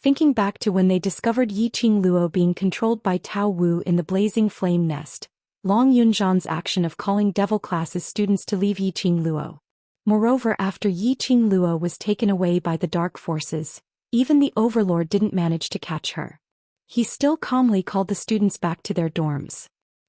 Thinking back to when they discovered Yiqing Luo being controlled by Tao Wu in the blazing flame nest, Long Yunzhan's action of calling devil classes students to leave Yiqing Luo. Moreover, after Yiqing Luo was taken away by the dark forces, even the overlord didn't manage to catch her. He still calmly called the students back to their dorms.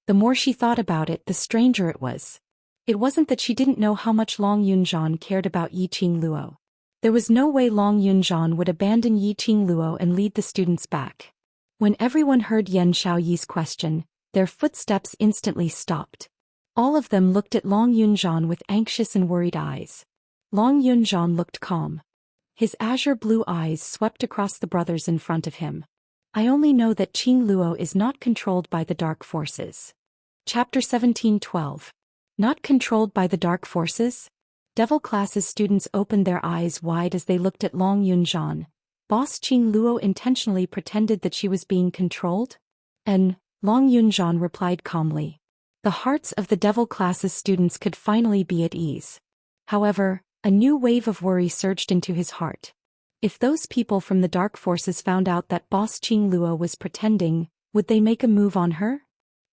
The more she thought about it, the stranger it was. It wasn't that she didn't know how much Long Yunzhan cared about Yiqing Luo. There was no way Long Yunzhan would abandon Yiqing Luo and lead the students back. When everyone heard Yan Xiaoyi's question, their footsteps instantly stopped. All of them looked at Long Yunzhan with anxious and worried eyes. Long Yunzhan looked calm. His azure blue eyes swept across the brothers in front of him. I only know that Qing Luo is not controlled by the dark forces. Chapter 17:12. Not controlled by the dark forces? Devil classes students opened their eyes wide as they looked at Long Yunzhan. Boss Qing Luo intentionally pretended that she was being controlled? And Long Yunzhan replied calmly. The hearts of the devil classes students could finally be at ease. However, a new wave of worry surged into his heart. If those people from the dark forces found out that Boss Qing Luo was pretending, would they make a move on her?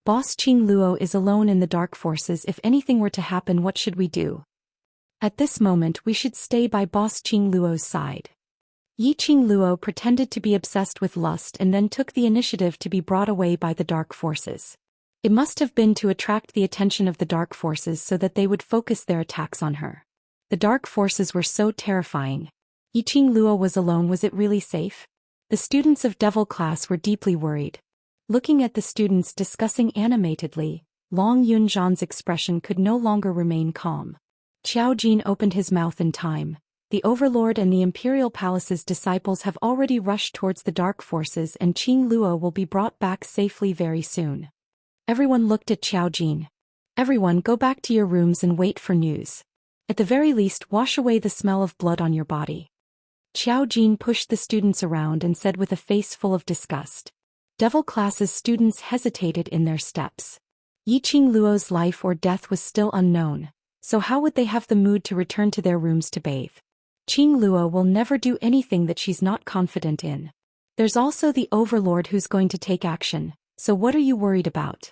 Boss Qing Luo is alone in the dark forces. If anything were to happen, what should we do? At this moment, we should stay by Boss Qing Luo's side. Yiqing Luo pretended to be obsessed with lust and then took the initiative to be brought away by the dark forces. It must have been to attract the attention of the dark forces so that they would focus their attacks on her. The dark forces were so terrifying. Yiqing Luo was alone. Was it really safe? The students of devil class were deeply worried. Looking at the students discussing animatedly, Long Yunzhan's expression could no longer remain calm. Qiao Jin opened his mouth in time. The Overlord and the Imperial Palace's disciples have already rushed towards the dark forces, and Qing Luo will be brought back safely very soon. Everyone looked at Qiao Jin. Everyone, go back to your rooms and wait for news. At the very least, wash away the smell of blood on your body. Qiao Jin pushed the students around and said with a face full of disgust. Devil classes students hesitated in their steps. Yiqing Luo's life or death was still unknown. So how would they have the mood to return to their rooms to bathe? Qing Luo will never do anything that she's not confident in. There's also the overlord who's going to take action, so what are you worried about?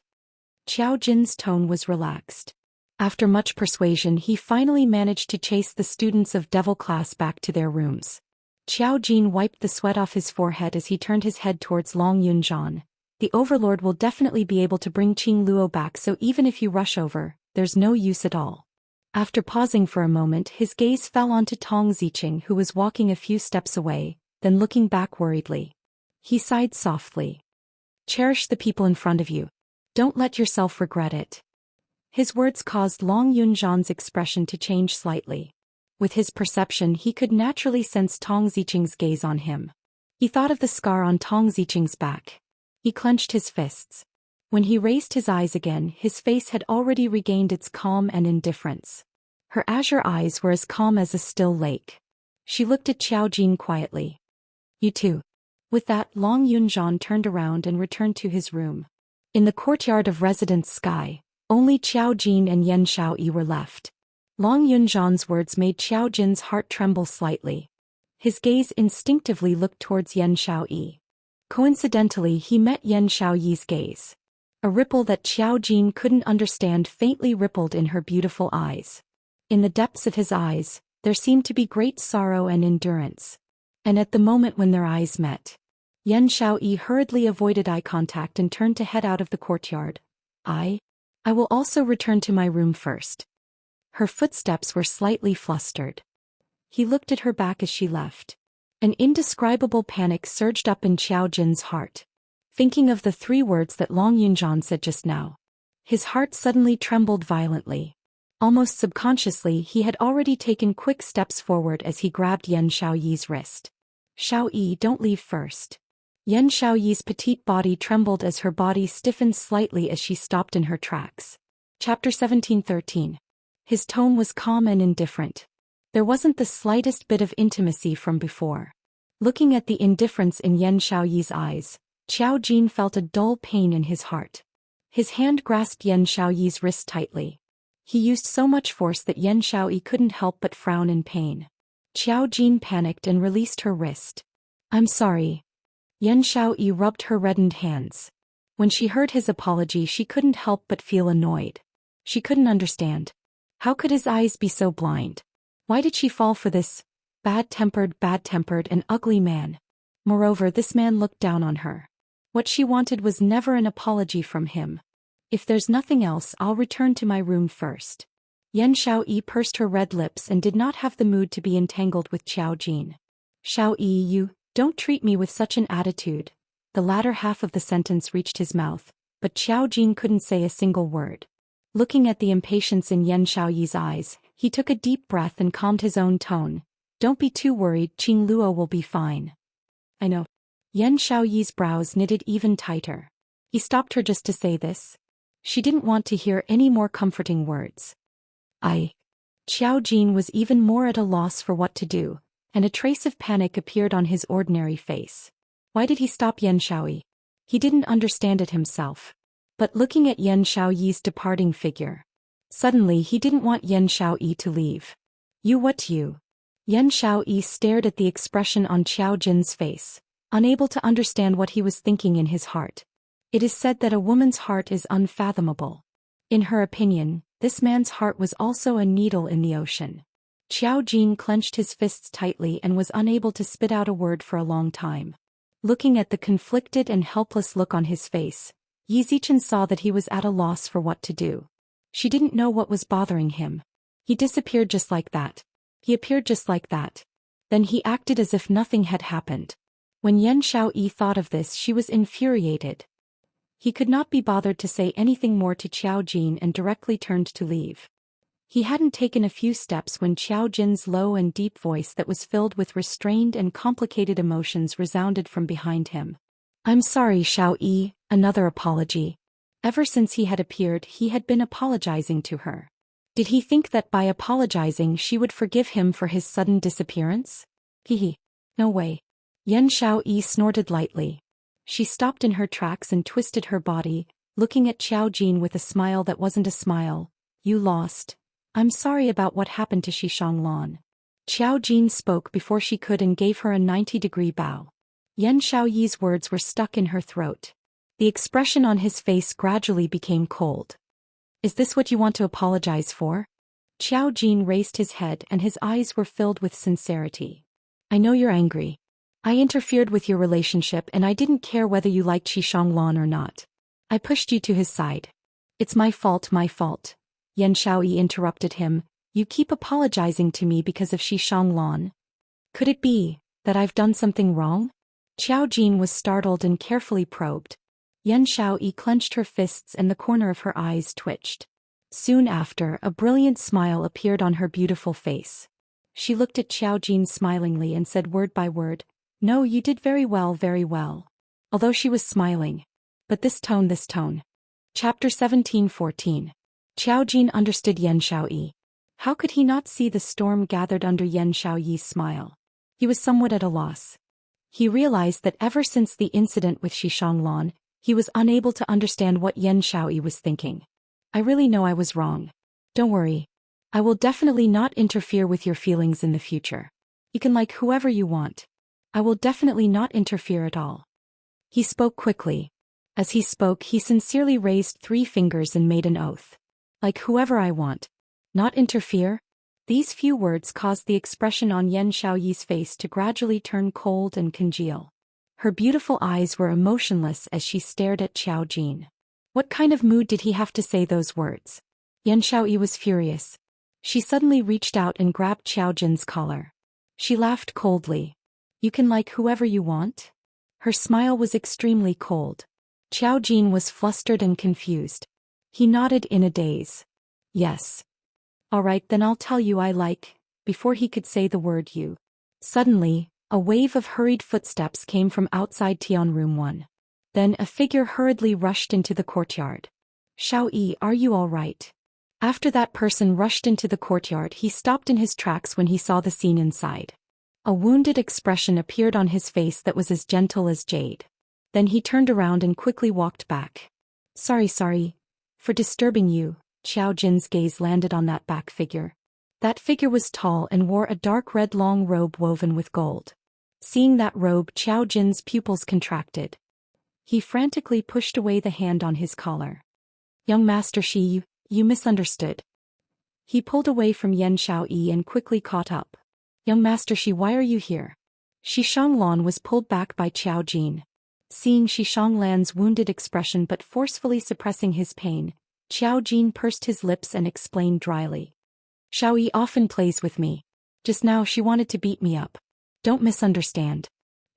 Qiao Jin's tone was relaxed. After much persuasion, he finally managed to chase the students of devil class back to their rooms. Qiao Jin wiped the sweat off his forehead as he turned his head towards Long Yunzhan. The overlord will definitely be able to bring Qing Luo back, so even if you rush over, there's no use at all. After pausing for a moment, his gaze fell onto Tong Ziqing, who was walking a few steps away, then looking back worriedly. He sighed softly. Cherish the people in front of you. Don't let yourself regret it. His words caused Long Yunzhan's expression to change slightly. With his perception, he could naturally sense Tong Ziqing's gaze on him. He thought of the scar on Tong Ziqing's back. He clenched his fists. When he raised his eyes again, his face had already regained its calm and indifference. Her azure eyes were as calm as a still lake. She looked at Qiao Jin quietly. You too. With that, Long Yunzhan turned around and returned to his room. In the courtyard of Residence Sky, only Qiao Jin and Yan Xiaoyi were left. Long Yunzhan's words made Qiao Jin's heart tremble slightly. His gaze instinctively looked towards Yan Xiaoyi. Coincidentally, he met Yan Xiaoyi's gaze. A ripple that Qiao Jin couldn't understand faintly rippled in her beautiful eyes. In the depths of his eyes, there seemed to be great sorrow and endurance. And at the moment when their eyes met, Yan Xiaoyi hurriedly avoided eye contact and turned to head out of the courtyard. I will also return to my room first. Her footsteps were slightly flustered. He looked at her back as she left. An indescribable panic surged up in Qiao Jin's heart. Thinking of the 3 words that Long Yunzhan said just now, his heart suddenly trembled violently. Almost subconsciously, he had already taken quick steps forward as he grabbed Yan Xiaoyi's wrist. Xiaoyi, don't leave first. Yan Xiaoyi's petite body trembled as her body stiffened slightly as she stopped in her tracks. Chapter 17:13. His tone was calm and indifferent. There wasn't the slightest bit of intimacy from before. Looking at the indifference in Yan Xiaoyi's eyes, Qiao Jin felt a dull pain in his heart. His hand grasped Yan Xiaoyi's wrist tightly. He used so much force that Yan Xiaoyi couldn't help but frown in pain. Qiao Jin panicked and released her wrist. I'm sorry. Yan Xiaoyi rubbed her reddened hands. When she heard his apology, she couldn't help but feel annoyed. She couldn't understand. How could his eyes be so blind? Why did she fall for this bad-tempered and ugly man? Moreover, this man looked down on her. What she wanted was never an apology from him. If there's nothing else, I'll return to my room first. Yan Xiaoyi pursed her red lips and did not have the mood to be entangled with Qiao Jin. Xiaoyi, you don't treat me with such an attitude. The latter half of the sentence reached his mouth, but Qiao Jin couldn't say a single word. Looking at the impatience in Yan Xiaoyi's eyes, he took a deep breath and calmed his own tone. Don't be too worried, Qing Luo will be fine. I know. Yan Xiaoyi's brows knitted even tighter. He stopped her just to say this. She didn't want to hear any more comforting words. Qiao Jin was even more at a loss for what to do, and a trace of panic appeared on his ordinary face. Why did he stop Yan Xiaoyi? He didn't understand it himself. But looking at Yan Xiaoyi's departing figure, suddenly he didn't want Yan Xiaoyi to leave. You? Yan Xiaoyi stared at the expression on Qiao Jin's face, unable to understand what he was thinking in his heart. It is said that a woman's heart is unfathomable. In her opinion, this man's heart was also a needle in the ocean. Qiao Jin clenched his fists tightly and was unable to spit out a word for a long time. Looking at the conflicted and helpless look on his face, Yi Zichen saw that he was at a loss for what to do. She didn't know what was bothering him. He disappeared just like that. He appeared just like that. Then he acted as if nothing had happened. When Yan Xiaoyi thought of this, she was infuriated. He could not be bothered to say anything more to Qiao Jin and directly turned to leave. He hadn't taken a few steps when Qiao Jin's low and deep voice that was filled with restrained and complicated emotions resounded from behind him. I'm sorry, Xiaoyi, another apology. Ever since he had appeared, he had been apologizing to her. Did he think that by apologizing she would forgive him for his sudden disappearance? No way. Yan Xiaoyi snorted lightly. She stopped in her tracks and twisted her body, looking at Qiao Jin with a smile that wasn't a smile. You lost. I'm sorry about what happened to Xianxia. Qiao Jin spoke before she could and gave her a 90-degree bow. Yan Xiaoyi's words were stuck in her throat. The expression on his face gradually became cold. Is this what you want to apologize for? Qiao Jin raised his head and his eyes were filled with sincerity. I know you're angry. I interfered with your relationship and I didn't care whether you liked Xianxia or not. I pushed you to his side. It's my fault, my fault. Yan Xiaoyi interrupted him. You keep apologizing to me because of Xianxia. Could it be that I've done something wrong? Qiao Jin was startled and carefully probed. Yan Xiaoyi clenched her fists and the corner of her eyes twitched. Soon after, a brilliant smile appeared on her beautiful face. She looked at Qiao Jin smilingly and said word by word, No, you did very well, very well. Although she was smiling. But this tone. Chapter 17:14. Qiao Jin understood Yan Xiaoyi. How could he not see the storm gathered under Yan Xiaoyi's smile? He was somewhat at a loss. He realized that ever since the incident with Xianxia, he was unable to understand what Yan Xiaoyi was thinking. I really know I was wrong. Don't worry. I will definitely not interfere with your feelings in the future. You can like whoever you want. I will definitely not interfere at all. He spoke quickly. As he spoke, he sincerely raised 3 fingers and made an oath. Like whoever I want. Not interfere? These few words caused the expression on Yan Xiaoyi's face to gradually turn cold and congeal. Her beautiful eyes were emotionless as she stared at Qiao Jin. What kind of mood did he have to say those words? Yan Xiaoyi was furious. She suddenly reached out and grabbed Qiao Jin's collar. She laughed coldly. You can like whoever you want? Her smile was extremely cold. Qiao Jin was flustered and confused. He nodded in a daze. Yes. All right, then I'll tell you I like, before he could say the word you. Suddenly, a wave of hurried footsteps came from outside Tian Room 1. Then a figure hurriedly rushed into the courtyard. Xiaoyi, are you all right? After that person rushed into the courtyard, he stopped in his tracks when he saw the scene inside. A wounded expression appeared on his face that was as gentle as jade. Then he turned around and quickly walked back. Sorry, for disturbing you. Qiao Jin's gaze landed on that back figure. That figure was tall and wore a dark red long robe woven with gold. Seeing that robe, Qiao Jin's pupils contracted. He frantically pushed away the hand on his collar. Young Master Shi, you misunderstood. He pulled away from Yan Xiaoyi and quickly caught up. Young Master Shi, why are you here? Xianxia was pulled back by Qiao Jin. Seeing Xianxia's wounded expression but forcefully suppressing his pain, Qiao Jin pursed his lips and explained dryly. Xiaoyi often plays with me. Just now she wanted to beat me up. Don't misunderstand.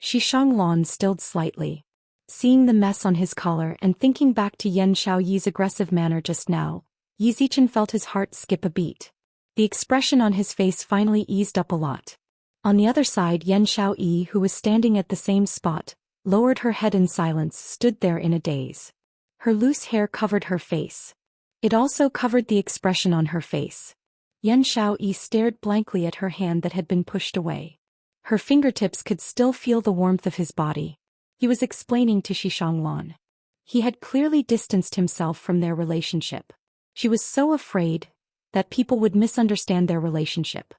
Xianxia stilled slightly. Seeing the mess on his collar and thinking back to Yan Xiaoyi's aggressive manner just now, Yi Zichen felt his heart skip a beat. The expression on his face finally eased up a lot. On the other side, Yan Xiaoyi, who was standing at the same spot, lowered her head in silence, stood there in a daze. Her loose hair covered her face. It also covered the expression on her face. Yan Xiaoyi stared blankly at her hand that had been pushed away. Her fingertips could still feel the warmth of his body. He was explaining to Xianxia. He had clearly distanced himself from their relationship. She was so afraid that people would misunderstand their relationship.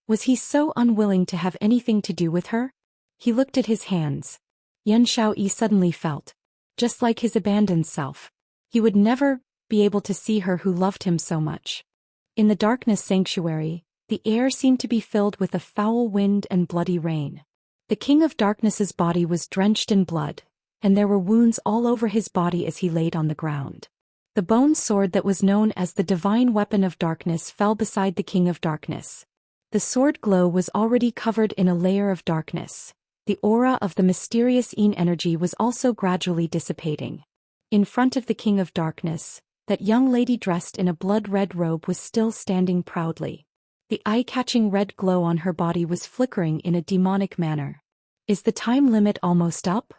Was he so unwilling to have anything to do with her? He looked at his hands. Yan Xiaoyi suddenly felt, just like his abandoned self, he would never be able to see her who loved him so much. In the darkness sanctuary, the air seemed to be filled with a foul wind and bloody rain. The King of Darkness's body was drenched in blood, and there were wounds all over his body as he laid on the ground. The bone sword that was known as the divine weapon of darkness fell beside the King of Darkness. The sword glow was already covered in a layer of darkness. The aura of the mysterious Yin energy was also gradually dissipating. In front of the King of Darkness, that young lady dressed in a blood-red robe was still standing proudly. The eye-catching red glow on her body was flickering in a demonic manner. Is the time limit almost up?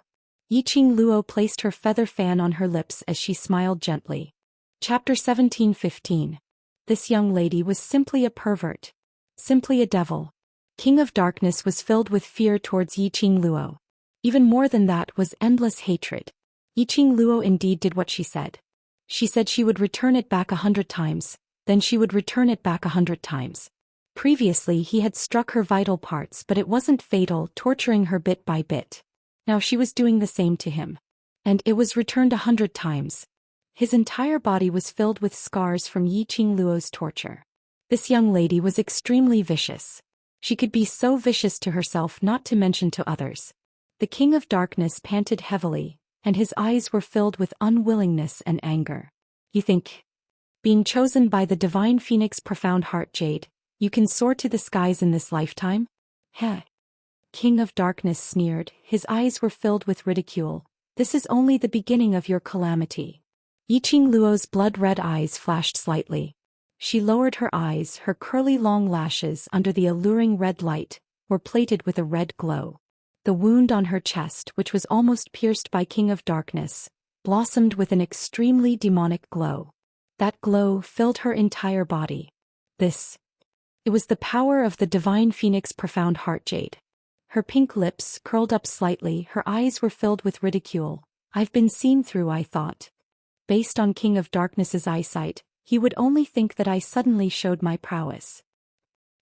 Yiqing Luo placed her feather fan on her lips as she smiled gently. Chapter 17:15. This young lady was simply a pervert. Simply a devil. King of Darkness was filled with fear towards Yiqing Luo. Even more than that was endless hatred. Yiqing Luo indeed did what she said. She said she would return it back 100 times, then she would return it back 100 times. Previously he had struck her vital parts, but it wasn't fatal, torturing her bit by bit. Now she was doing the same to him. And it was returned 100 times. His entire body was filled with scars from Yiqing Luo's torture. This young lady was extremely vicious. She could be so vicious to herself, not to mention to others. The King of Darkness panted heavily, and his eyes were filled with unwillingness and anger. You think, being chosen by the Divine Phoenix Profound Heart Jade, you can soar to the skies in this lifetime? Heh. King of Darkness sneered, his eyes were filled with ridicule. This is only the beginning of your calamity. Yiqing Luo's blood-red eyes flashed slightly. She lowered her eyes, her curly long lashes under the alluring red light were plated with a red glow. The wound on her chest, which was almost pierced by King of Darkness, blossomed with an extremely demonic glow. That glow filled her entire body. It was the power of the Divine Phoenix Profound Heart Jade. Her pink lips curled up slightly, her eyes were filled with ridicule. I've been seen through, I thought. Based on King of Darkness's eyesight, he would only think that I suddenly showed my prowess.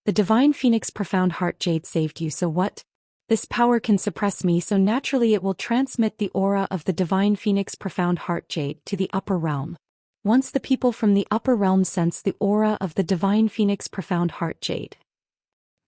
The Divine Phoenix Profound Heart Jade saved you, so what? This power can suppress me, so naturally it will transmit the aura of the Divine Phoenix Profound Heart Jade to the upper realm. Once the people from the upper realm sense the aura of the Divine Phoenix Profound Heart Jade.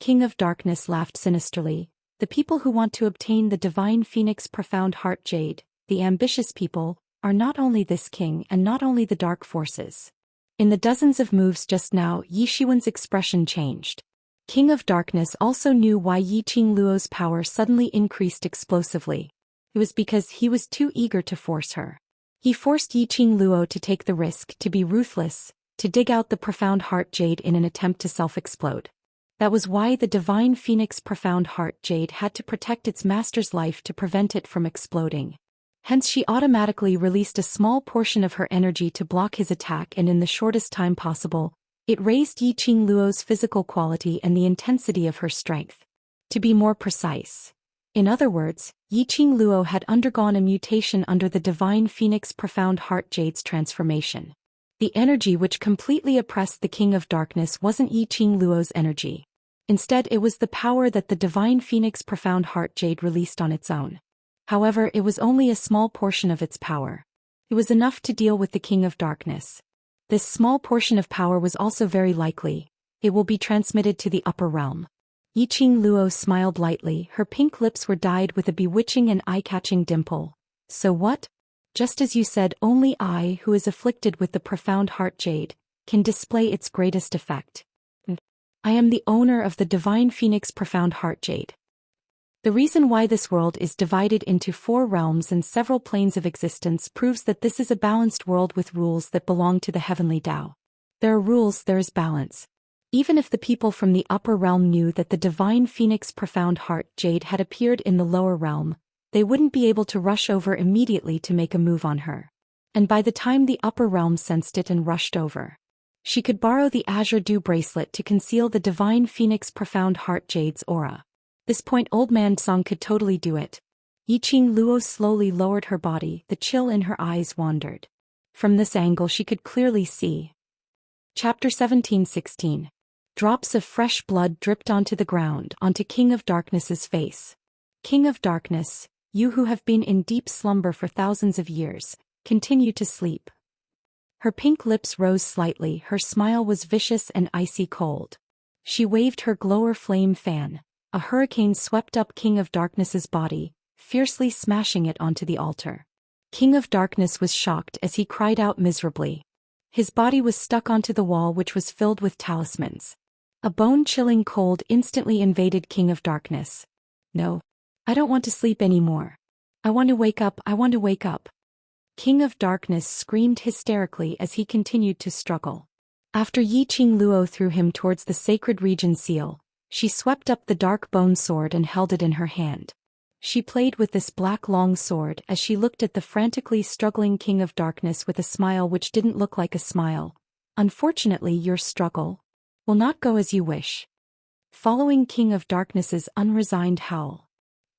King of Darkness laughed sinisterly. The people who want to obtain the Divine Phoenix Profound Heart Jade, the ambitious people, are not only this king and not only the dark forces. In the dozens of moves just now, Yi Shiwen's expression changed. King of Darkness also knew why Yiqing Luo's power suddenly increased explosively. It was because he was too eager to force her. He forced Yiqing Luo to take the risk, to be ruthless, to dig out the Profound Heart Jade in an attempt to self-explode. That was why the Divine Phoenix Profound Heart Jade had to protect its master's life to prevent it from exploding. Hence she automatically released a small portion of her energy to block his attack, and in the shortest time possible, it raised Yiqing Luo's physical quality and the intensity of her strength. To be more precise. In other words, Yiqing Luo had undergone a mutation under the Divine Phoenix Profound Heart Jade's transformation. The energy which completely oppressed the King of Darkness wasn't Yiqing Luo's energy. Instead, it was the power that the Divine Phoenix Profound Heart Jade released on its own. However, it was only a small portion of its power. It was enough to deal with the King of Darkness. This small portion of power was also very likely. It will be transmitted to the upper realm. Yiqing Luo smiled lightly, her pink lips were dyed with a bewitching and eye-catching dimple. So what? Just as you said, only I, who is afflicted with the Profound Heart Jade, can display its greatest effect. I am the owner of the Divine Phoenix Profound Heart Jade. The reason why this world is divided into 4 realms and several planes of existence proves that this is a balanced world with rules that belong to the heavenly Tao. There are rules, there is balance. Even if the people from the upper realm knew that the Divine Phoenix Profound Heart Jade had appeared in the lower realm, they wouldn't be able to rush over immediately to make a move on her. And by the time the upper realm sensed it and rushed over, she could borrow the Azure Dew bracelet to conceal the Divine Phoenix Profound Heart Jade's aura. This point Old Man Song could totally do it. Yiqing Luo slowly lowered her body, the chill in her eyes wandered. From this angle she could clearly see. Chapter 17:16. Drops of fresh blood dripped onto the ground, onto King of Darkness's face. King of Darkness, you who have been in deep slumber for thousands of years, continue to sleep. Her pink lips rose slightly, her smile was vicious and icy cold. She waved her glower flame fan. A hurricane swept up King of Darkness's body, fiercely smashing it onto the altar. King of Darkness was shocked as he cried out miserably. His body was stuck onto the wall, which was filled with talismans. A bone-chilling cold instantly invaded King of Darkness. No. I don't want to sleep anymore. I want to wake up, I want to wake up. King of Darkness screamed hysterically as he continued to struggle. After Yiqing Luo threw him towards the sacred region seal, she swept up the dark bone sword and held it in her hand. She played with this black long sword as she looked at the frantically struggling King of Darkness with a smile which didn't look like a smile. Unfortunately, your struggle will not go as you wish. Following King of Darkness's unresigned howl,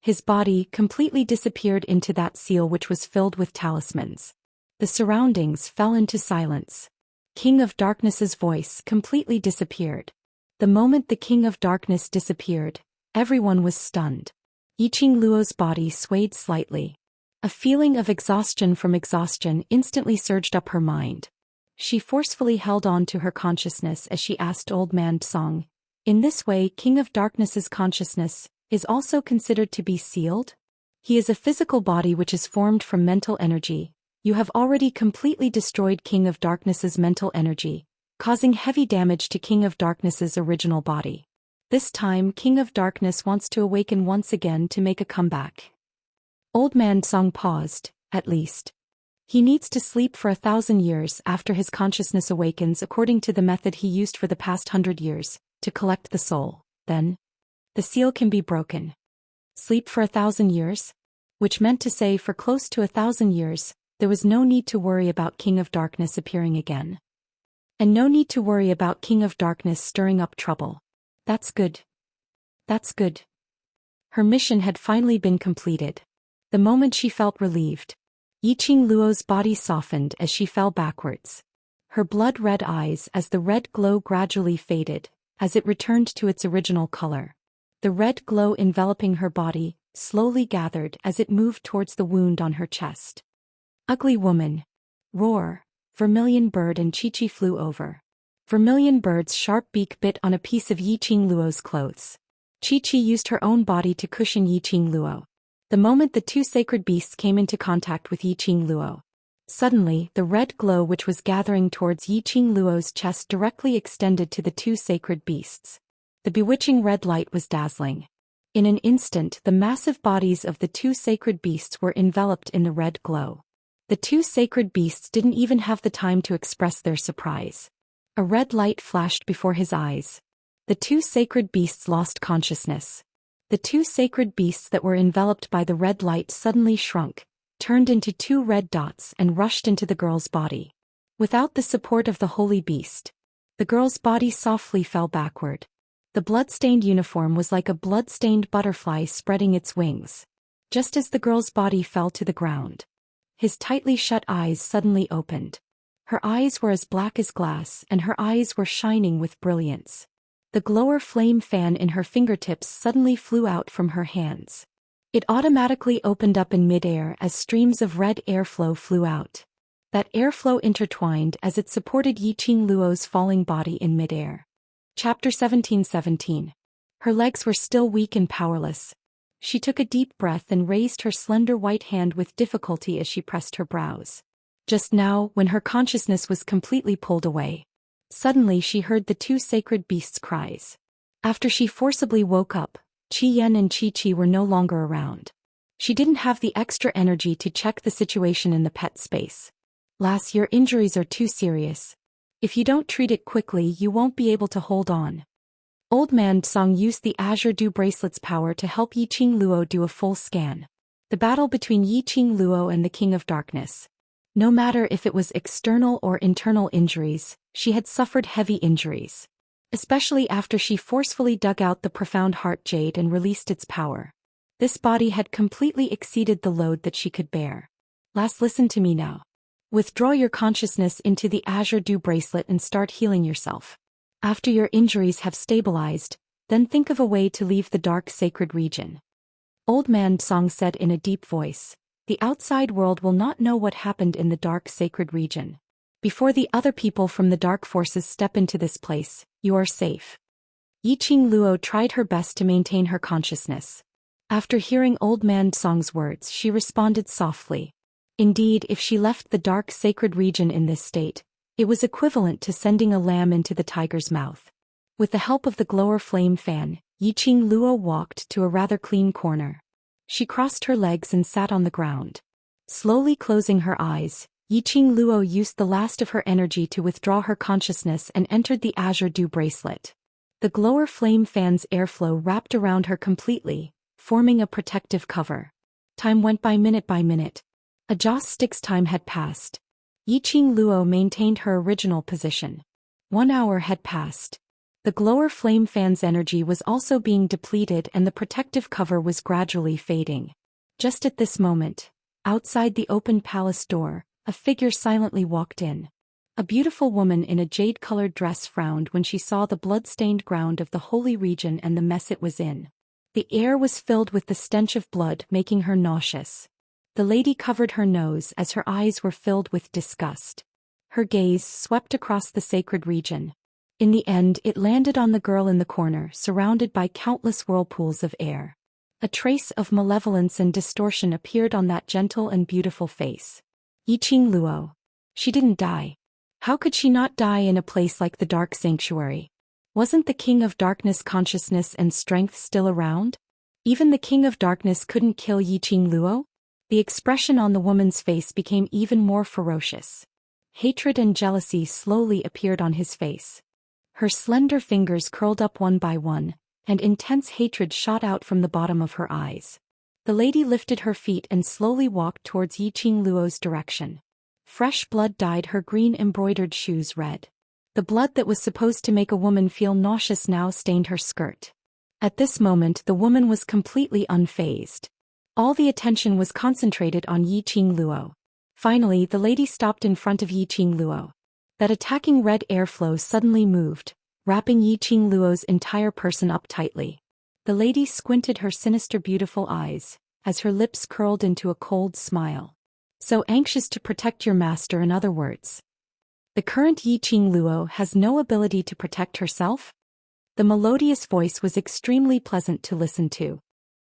his body completely disappeared into that seal which was filled with talismans. The surroundings fell into silence. King of Darkness's voice completely disappeared. The moment the King of Darkness disappeared, everyone was stunned. Yiqing Luo's body swayed slightly. A feeling of exhaustion from exhaustion instantly surged up her mind. She forcefully held on to her consciousness as she asked Old Man Song, "In this way, King of Darkness's consciousness is also considered to be sealed? He is a physical body which is formed from mental energy. You have already completely destroyed King of Darkness's mental energy, causing heavy damage to King of Darkness's original body. This time, King of Darkness wants to awaken once again to make a comeback." Old Man Song paused, at least. He needs to sleep for 1,000 years after his consciousness awakens according to the method he used for the past 100 years, to collect the soul. Then, the seal can be broken. Sleep for 1,000 years? Which meant to say for close to 1,000 years, there was no need to worry about King of Darkness appearing again. And no need to worry about King of Darkness stirring up trouble. That's good. That's good. Her mission had finally been completed. The moment she felt relieved, Yiqing Luo's body softened as she fell backwards. Her blood-red eyes as the red glow gradually faded, as it returned to its original color. The red glow enveloping her body slowly gathered as it moved towards the wound on her chest. "Ugly woman!" Roar! Vermilion Bird and Chi-Chi flew over. Vermilion Bird's sharp beak bit on a piece of Yiqing Luo's clothes. Chi-Chi used her own body to cushion Yiqing Luo. The moment the two sacred beasts came into contact with Yiqing Luo, suddenly the red glow which was gathering towards Yiqing Luo's chest directly extended to the two sacred beasts. The bewitching red light was dazzling. In an instant, the massive bodies of the two sacred beasts were enveloped in the red glow. The two sacred beasts didn't even have the time to express their surprise. A red light flashed before his eyes. The two sacred beasts lost consciousness. The two sacred beasts that were enveloped by the red light suddenly shrunk, turned into two red dots and rushed into the girl's body. Without the support of the holy beast, the girl's body softly fell backward. The blood-stained uniform was like a blood-stained butterfly spreading its wings. Just as the girl's body fell to the ground, his tightly shut eyes suddenly opened. Her eyes were as black as glass and her eyes were shining with brilliance. The glower flame fan in her fingertips suddenly flew out from her hands. It automatically opened up in midair as streams of red airflow flew out. That airflow intertwined as it supported Yiqing Luo's falling body in midair. Chapter 17:17. Her legs were still weak and powerless. She took a deep breath and raised her slender white hand with difficulty as she pressed her brows. Just now, when her consciousness was completely pulled away, suddenly she heard the two sacred beasts' cries. After she forcibly woke up, Qi Yan and Chi-Chi were no longer around. She didn't have the extra energy to check the situation in the pet space. "Lass, your injuries are too serious. If you don't treat it quickly, you won't be able to hold on." Old Man Song used the Azure Dew Bracelet's power to help Yiqing Luo do a full scan. The battle between Yiqing Luo and the King of Darkness. No matter if it was external or internal injuries, she had suffered heavy injuries. Especially after she forcefully dug out the profound heart jade and released its power. This body had completely exceeded the load that she could bear. "Lass, listen to me now. Withdraw your consciousness into the Azure Dew Bracelet and start healing yourself. After your injuries have stabilized, then think of a way to leave the dark sacred region." Old Man Song said in a deep voice. "The outside world will not know what happened in the dark sacred region. Before the other people from the dark forces step into this place, you are safe." Yiqing Luo tried her best to maintain her consciousness. After hearing Old Man Song's words, she responded softly. Indeed, if she left the dark sacred region in this state, it was equivalent to sending a lamb into the tiger's mouth. With the help of the glower flame fan, Yiqing Luo walked to a rather clean corner. She crossed her legs and sat on the ground. Slowly closing her eyes, Yiqing Luo used the last of her energy to withdraw her consciousness and entered the Azure Dew Bracelet. The glower flame fan's airflow wrapped around her completely, forming a protective cover. Time went by minute. A joss stick's time had passed. Yiqing Luo maintained her original position. 1 hour had passed. The glower flame fan's energy was also being depleted and the protective cover was gradually fading. Just at this moment, outside the open palace door, a figure silently walked in. A beautiful woman in a jade-colored dress frowned when she saw the blood-stained ground of the holy region and the mess it was in. The air was filled with the stench of blood, making her nauseous. The lady covered her nose as her eyes were filled with disgust. Her gaze swept across the sacred region. In the end, it landed on the girl in the corner, surrounded by countless whirlpools of air. A trace of malevolence and distortion appeared on that gentle and beautiful face. Yiqing Luo. She didn't die. How could she not die in a place like the Dark Sanctuary? Wasn't the King of Darkness consciousness and strength still around? Even the King of Darkness couldn't kill Yiqing Luo? The expression on the woman's face became even more ferocious. Hatred and jealousy slowly appeared on his face. Her slender fingers curled up one by one, and intense hatred shot out from the bottom of her eyes. The lady lifted her feet and slowly walked towards Yiqing Luo's direction. Fresh blood dyed her green embroidered shoes red. The blood that was supposed to make a woman feel nauseous now stained her skirt. At this moment the woman was completely unfazed. All the attention was concentrated on Yiqing Luo. Finally the lady stopped in front of Yiqing Luo. That attacking red airflow suddenly moved, wrapping Yiqing Luo's entire person up tightly. The lady squinted her sinister beautiful eyes, as her lips curled into a cold smile. So anxious to protect your master, in other words. The current Yiqing Luo has no ability to protect herself? The melodious voice was extremely pleasant to listen to.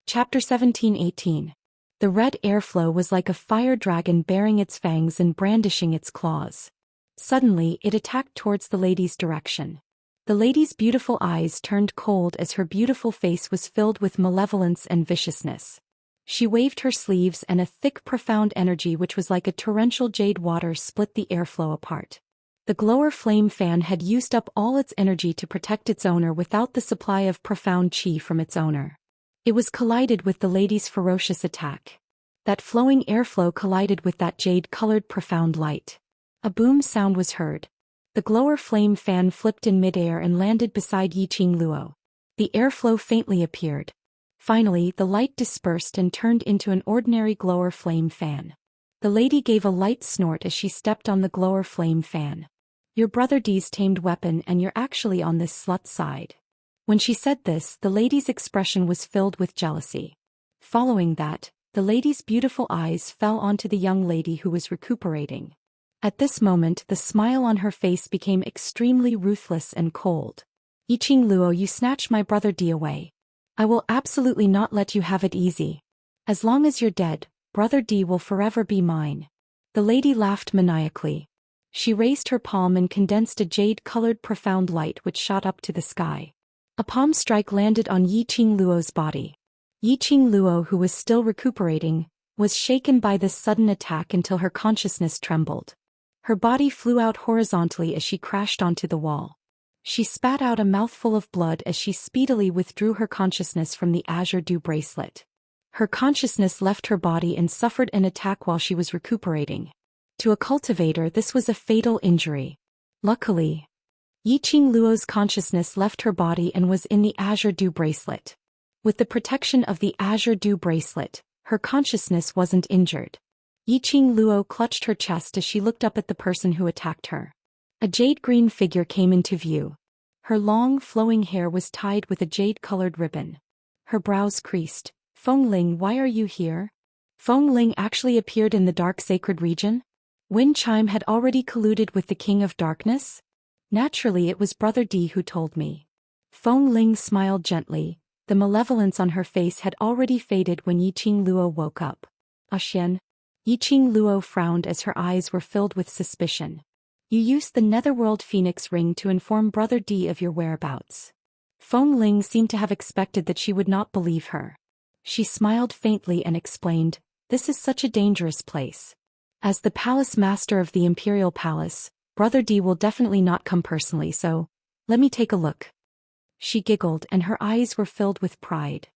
Chapter 17-18. The red airflow was like a fire dragon baring its fangs and brandishing its claws. Suddenly it attacked towards the lady's direction. The lady's beautiful eyes turned cold as her beautiful face was filled with malevolence and viciousness. She waved her sleeves and a thick profound energy which was like a torrential jade water split the airflow apart. The glower flame fan had used up all its energy to protect its owner without the supply of profound chi from its owner. It was collided with the lady's ferocious attack. That flowing airflow collided with that jade-colored profound light. A boom sound was heard. The glower flame fan flipped in midair and landed beside Yiqing Luo. The airflow faintly appeared. Finally, the light dispersed and turned into an ordinary glower flame fan. The lady gave a light snort as she stepped on the glower flame fan. Your brother D's tamed weapon and you're actually on this slut's side. When she said this, the lady's expression was filled with jealousy. Following that, the lady's beautiful eyes fell onto the young lady who was recuperating. At this moment, the smile on her face became extremely ruthless and cold. Yiqing Luo, you snatched my brother D away. I will absolutely not let you have it easy. As long as you're dead, brother D will forever be mine. The lady laughed maniacally. She raised her palm and condensed a jade-colored profound light which shot up to the sky. A palm strike landed on Yiqing Luo's body. Yiqing Luo, who was still recuperating, was shaken by this sudden attack until her consciousness trembled. Her body flew out horizontally as she crashed onto the wall. She spat out a mouthful of blood as she speedily withdrew her consciousness from the azure dew bracelet. Her consciousness left her body and suffered an attack while she was recuperating. To a cultivator, this was a fatal injury. Luckily, Yiqing Luo's consciousness left her body and was in the azure dew bracelet. With the protection of the azure dew bracelet, her consciousness wasn't injured. Yiqing Luo clutched her chest as she looked up at the person who attacked her. A jade-green figure came into view. Her long, flowing hair was tied with a jade-colored ribbon. Her brows creased. Feng Ling, why are you here? Feng Ling actually appeared in the dark sacred region? Wind Chime had already colluded with the King of Darkness? Naturally it was Brother D who told me. Feng Ling smiled gently. The malevolence on her face had already faded when Yiqing Luo woke up. Xian. Yiqing Luo frowned as her eyes were filled with suspicion. You used the Netherworld Phoenix ring to inform Brother D of your whereabouts. Feng Ling seemed to have expected that she would not believe her. She smiled faintly and explained, this is such a dangerous place. As the palace master of the Imperial Palace, Brother D will definitely not come personally, so let me take a look. She giggled and her eyes were filled with pride.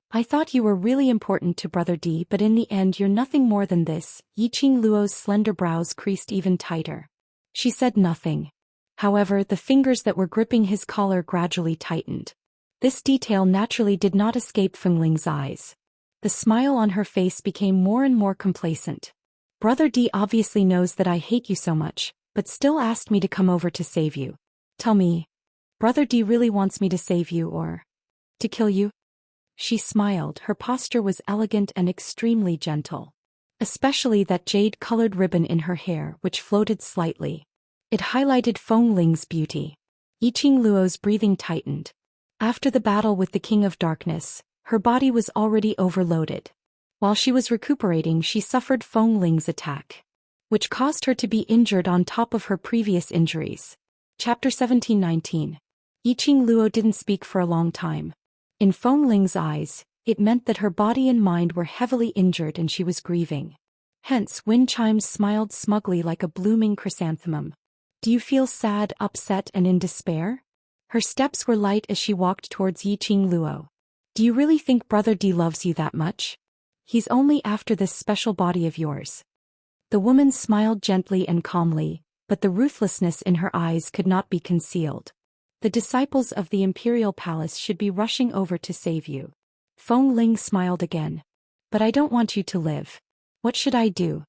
I thought you were really important to Brother D, but in the end you're nothing more than this. Yiqing Luo's slender brows creased even tighter. She said nothing. However, the fingers that were gripping his collar gradually tightened. This detail naturally did not escape Feng Ling's eyes. The smile on her face became more and more complacent. Brother D obviously knows that I hate you so much, but still asked me to come over to save you. Tell me, Brother D really wants me to save you or to kill you? She smiled. Her posture was elegant and extremely gentle. Especially that jade-colored ribbon in her hair which floated slightly. It highlighted Feng Ling's beauty. Yiqing Luo's breathing tightened. After the battle with the King of Darkness, her body was already overloaded. While she was recuperating, she suffered Feng Ling's attack, which caused her to be injured on top of her previous injuries. Chapter 17-19. Yiqing Luo didn't speak for a long time. In Feng Ling's eyes, it meant that her body and mind were heavily injured and she was grieving. Hence, wind chimes smiled smugly like a blooming chrysanthemum. Do you feel sad, upset, and in despair? Her steps were light as she walked towards Yiqing Luo. Do you really think Brother D loves you that much? He's only after this special body of yours. The woman smiled gently and calmly, but the ruthlessness in her eyes could not be concealed. The disciples of the Imperial Palace should be rushing over to save you. Feng Ling smiled again. But I don't want you to live. What should I do?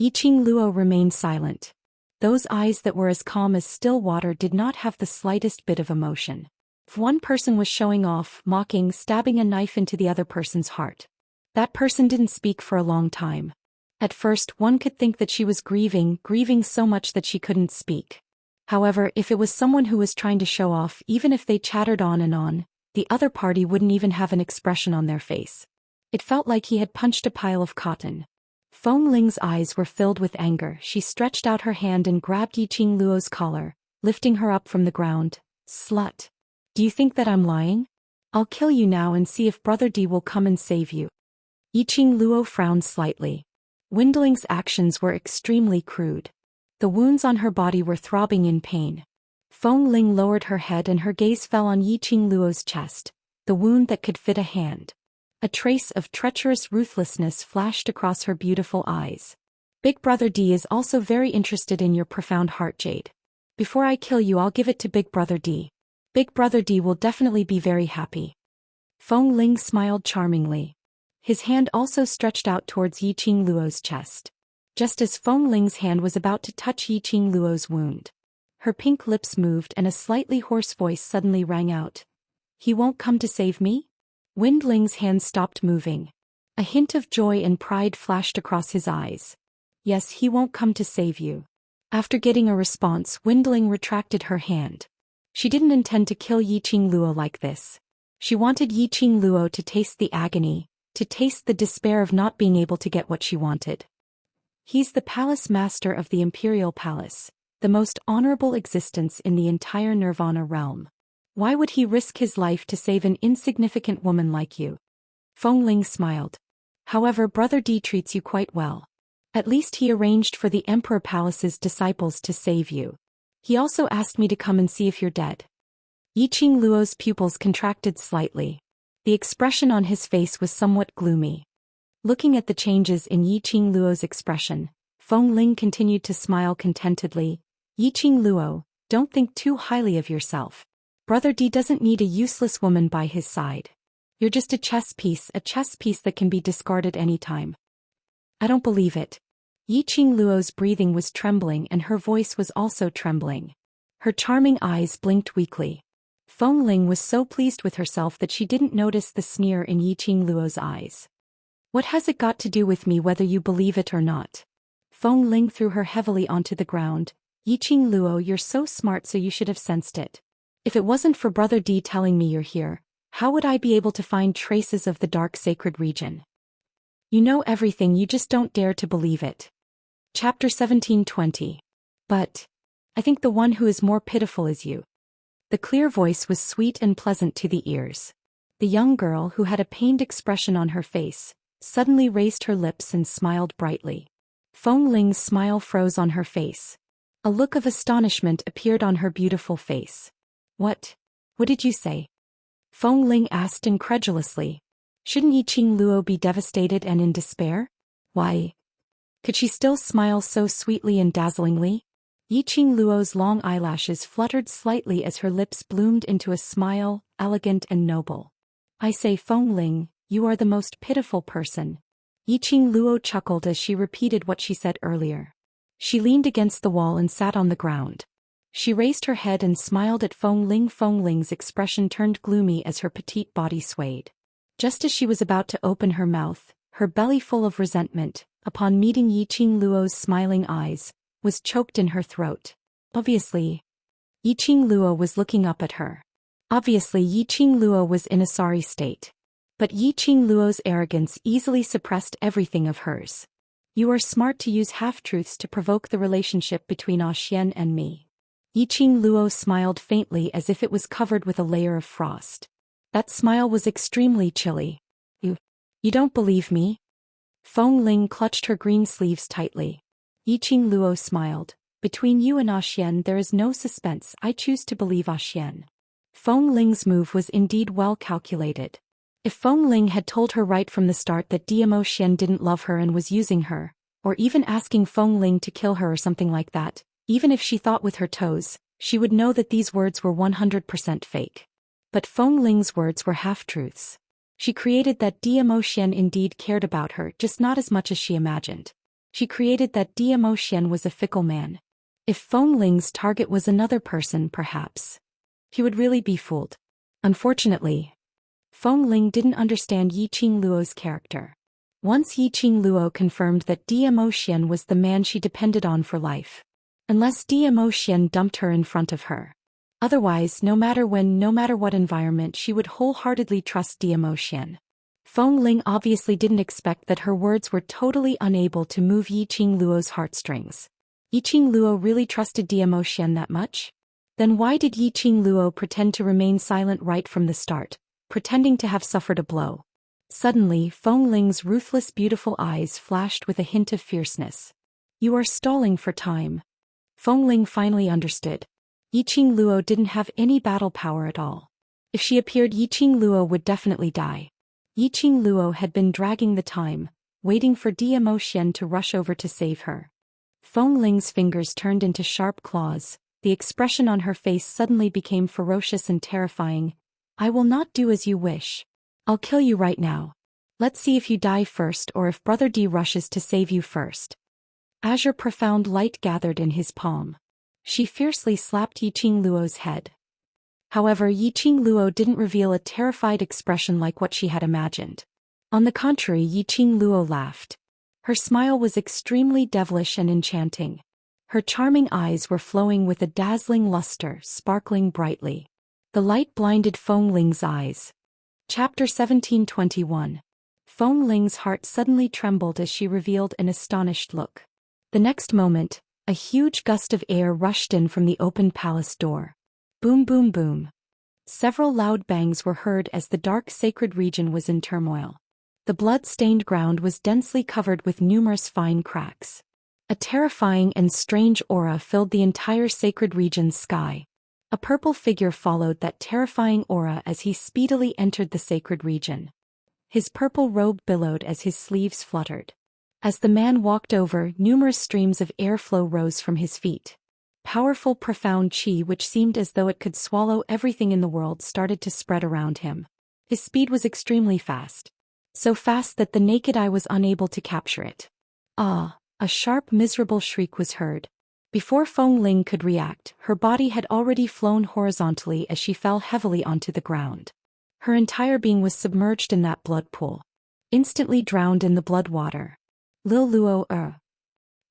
Yiqing Luo remained silent. Those eyes that were as calm as still water did not have the slightest bit of emotion. If one person was showing off, mocking, stabbing a knife into the other person's heart. That person didn't speak for a long time. At first, one could think that she was grieving so much that she couldn't speak. However, if it was someone who was trying to show off, even if they chattered on, the other party wouldn't even have an expression on their face. It felt like he had punched a pile of cotton. Feng Ling's eyes were filled with anger. She stretched out her hand and grabbed Yiqing Luo's collar, lifting her up from the ground. Slut! Do you think that I'm lying? I'll kill you now and see if Brother D will come and save you. Yiqing Luo frowned slightly. Windling's actions were extremely crude. The wounds on her body were throbbing in pain. Feng Ling lowered her head and her gaze fell on Yiqing Luo's chest, the wound that could fit a hand. A trace of treacherous ruthlessness flashed across her beautiful eyes. Big Brother D is also very interested in your profound heart, Jade. Before I kill you, I'll give it to Big Brother D. Big Brother D will definitely be very happy. Feng Ling smiled charmingly. His hand also stretched out towards Yiqing Luo's chest. Just as Feng Ling's hand was about to touch Yiqing Luo's wound. Her pink lips moved and a slightly hoarse voice suddenly rang out. He won't come to save me? Windling's hand stopped moving. A hint of joy and pride flashed across his eyes. Yes, he won't come to save you. After getting a response, Windling retracted her hand. She didn't intend to kill Yiqing Luo like this. She wanted Yiqing Luo to taste the agony, to taste the despair of not being able to get what she wanted. He's the palace master of the Imperial Palace, the most honorable existence in the entire Nirvana realm. Why would he risk his life to save an insignificant woman like you? Feng Ling smiled. However, Brother D treats you quite well. At least he arranged for the Emperor Palace's disciples to save you. He also asked me to come and see if you're dead. Yiqing Luo's pupils contracted slightly. The expression on his face was somewhat gloomy. Looking at the changes in Yiqing Luo's expression, Feng Ling continued to smile contentedly. Yiqing Luo, don't think too highly of yourself. Brother D doesn't need a useless woman by his side. You're just a chess piece that can be discarded anytime. I don't believe it. Yiqing Luo's breathing was trembling and her voice was also trembling. Her charming eyes blinked weakly. Feng Ling was so pleased with herself that she didn't notice the sneer in Yiqing Luo's eyes. What has it got to do with me whether you believe it or not? Feng Ling threw her heavily onto the ground. Yiqing Luo, you're so smart, so you should have sensed it. If it wasn't for Brother D telling me you're here, how would I be able to find traces of the dark sacred region? You know everything, you just don't dare to believe it. Chapter 17-20. But I think the one who is more pitiful is you. The clear voice was sweet and pleasant to the ears. The young girl, who had a pained expression on her face, suddenly raised her lips and smiled brightly. Feng Ling's smile froze on her face. A look of astonishment appeared on her beautiful face. What did you say? Feng Ling asked incredulously. Shouldn't Yiqing Luo be devastated and in despair? Why? Could she still smile so sweetly and dazzlingly? Yiqing Luo's long eyelashes fluttered slightly as her lips bloomed into a smile, elegant and noble. I say, Feng Ling, you are the most pitiful person. Yiqing Luo chuckled as she repeated what she said earlier. She leaned against the wall and sat on the ground. She raised her head and smiled at Feng Ling. Feng Ling's expression turned gloomy as her petite body swayed. Just as she was about to open her mouth, her belly full of resentment, upon meeting Yiqing Luo's smiling eyes, was choked in her throat. Obviously, Yiqing Luo was looking up at her. Obviously, Yiqing Luo was in a sorry state. But Yiqing Luo's arrogance easily suppressed everything of hers. You are smart to use half-truths to provoke the relationship between Zhou Xian and me. Yiqing Luo smiled faintly as if it was covered with a layer of frost. That smile was extremely chilly. You don't believe me? Feng Ling clutched her green sleeves tightly. Yiqing Luo smiled. Between you and Zhou Xian there is no suspense. I choose to believe Zhou Xian. Feng Ling's move was indeed well calculated. If Feng Ling had told her right from the start that Zhou Xian didn't love her and was using her, or even asking Feng Ling to kill her or something like that, even if she thought with her toes, she would know that these words were 100% fake. But Feng Ling's words were half-truths. She created that Zhou Xian indeed cared about her, just not as much as she imagined. She created that Zhou Xian was a fickle man. If Feng Ling's target was another person, perhaps he would really be fooled. Unfortunately, Feng Ling didn't understand Yiqing Luo's character. Once Yiqing Luo confirmed that Zhou Xian was the man she depended on for life. Unless Zhou Xian dumped her in front of her. Otherwise, no matter when, no matter what environment, she would wholeheartedly trust Zhou Xian. Feng Ling obviously didn't expect that her words were totally unable to move Yiqing Luo's heartstrings. Yiqing Luo really trusted Zhou Xian that much? Then why did Yiqing Luo pretend to remain silent right from the start, pretending to have suffered a blow? Suddenly, Feng Ling's ruthless beautiful eyes flashed with a hint of fierceness. You are stalling for time. Feng Ling finally understood. Yiqing Luo didn't have any battle power at all. If she appeared, Yiqing Luo would definitely die. Yiqing Luo had been dragging the time, waiting for Zhou Xian to rush over to save her. Feng Ling's fingers turned into sharp claws. The expression on her face suddenly became ferocious and terrifying. I will not do as you wish. I'll kill you right now. Let's see if you die first or if Brother D rushes to save you first. Azure profound light gathered in his palm. She fiercely slapped Yiqing Luo's head. However, Yiqing Luo didn't reveal a terrified expression like what she had imagined. On the contrary, Yiqing Luo laughed. Her smile was extremely devilish and enchanting. Her charming eyes were flowing with a dazzling luster, sparkling brightly. The light blinded Feng Ling's eyes. Chapter 1721. Feng Ling's heart suddenly trembled as she revealed an astonished look. The next moment, a huge gust of air rushed in from the open palace door. Boom boom boom. Several loud bangs were heard as the dark sacred region was in turmoil. The blood-stained ground was densely covered with numerous fine cracks. A terrifying and strange aura filled the entire sacred region's sky. A purple figure followed that terrifying aura as he speedily entered the sacred region. His purple robe billowed as his sleeves fluttered. As the man walked over, numerous streams of airflow rose from his feet. Powerful, profound chi which seemed as though it could swallow everything in the world started to spread around him. His speed was extremely fast. So fast that the naked eye was unable to capture it. Ah! A sharp, miserable shriek was heard. Before Feng Ling could react, her body had already flown horizontally as she fell heavily onto the ground. Her entire being was submerged in that blood pool. Instantly drowned in the blood water. Lil Luo Zhou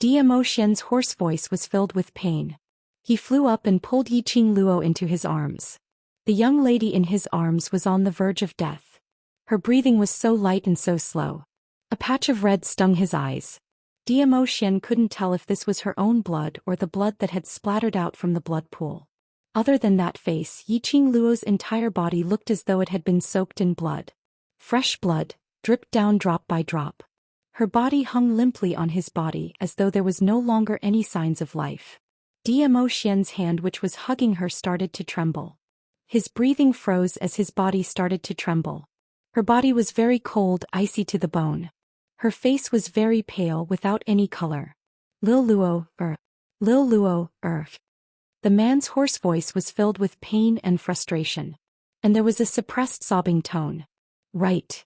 Xian's hoarse voice was filled with pain. He flew up and pulled Yiqing Luo into his arms. The young lady in his arms was on the verge of death. Her breathing was so light and so slow. A patch of red stung his eyes. Zhou Xian couldn't tell if this was her own blood or the blood that had splattered out from the blood pool. Other than that face, Yiqing Luo's entire body looked as though it had been soaked in blood. Fresh blood, dripped down drop by drop. Her body hung limply on his body as though there was no longer any signs of life. Zhou Xian's hand which was hugging her started to tremble. His breathing froze as his body started to tremble. Her body was very cold, icy to the bone. Her face was very pale without any color. Lil Luo Zhou. The man's hoarse voice was filled with pain and frustration. And there was a suppressed sobbing tone. Right.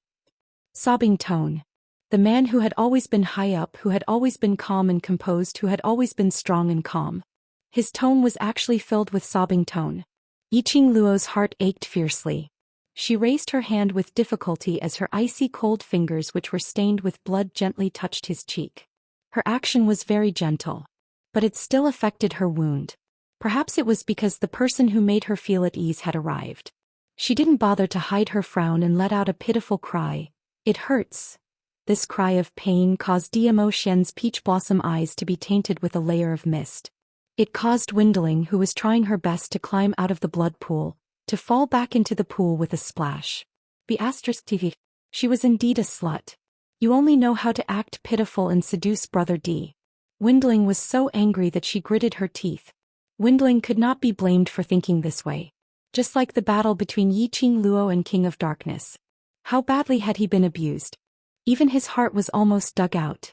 Sobbing tone. The man who had always been high up, who had always been calm and composed, who had always been strong and calm. His tone was actually filled with sobbing tone. Yiqing Luo's heart ached fiercely. She raised her hand with difficulty as her icy cold fingers, which were stained with blood, gently touched his cheek. Her action was very gentle. But it still affected her wound. Perhaps it was because the person who made her feel at ease had arrived. She didn't bother to hide her frown and let out a pitiful cry. "It hurts." This cry of pain caused Zhou Xian's peach blossom eyes to be tainted with a layer of mist. It caused Windling, who was trying her best to climb out of the blood pool, to fall back into the pool with a splash. *TV. She was indeed a slut. You only know how to act pitiful and seduce Brother D. Windling was so angry that she gritted her teeth. Windling could not be blamed for thinking this way. Just like the battle between Yiqing Luo and King of Darkness. How badly had he been abused? Even his heart was almost dug out.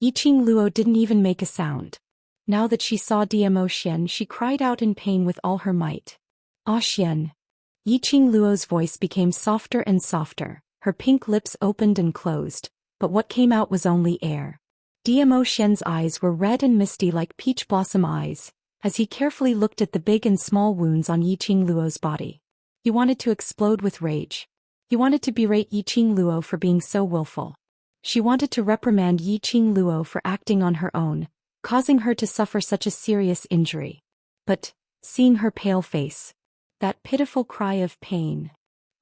Yiqing Luo didn't even make a sound. Now that she saw Zhou Xian, she cried out in pain with all her might. "Ah, Xian." Yiqing Luo's voice became softer and softer, her pink lips opened and closed, but what came out was only air. Zhou Xian's eyes were red and misty like peach blossom eyes, as he carefully looked at the big and small wounds on Yiqing Luo's body. He wanted to explode with rage. He wanted to berate Yiqing Luo for being so willful. She wanted to reprimand Yiqing Luo for acting on her own, causing her to suffer such a serious injury. But, seeing her pale face, that pitiful cry of pain,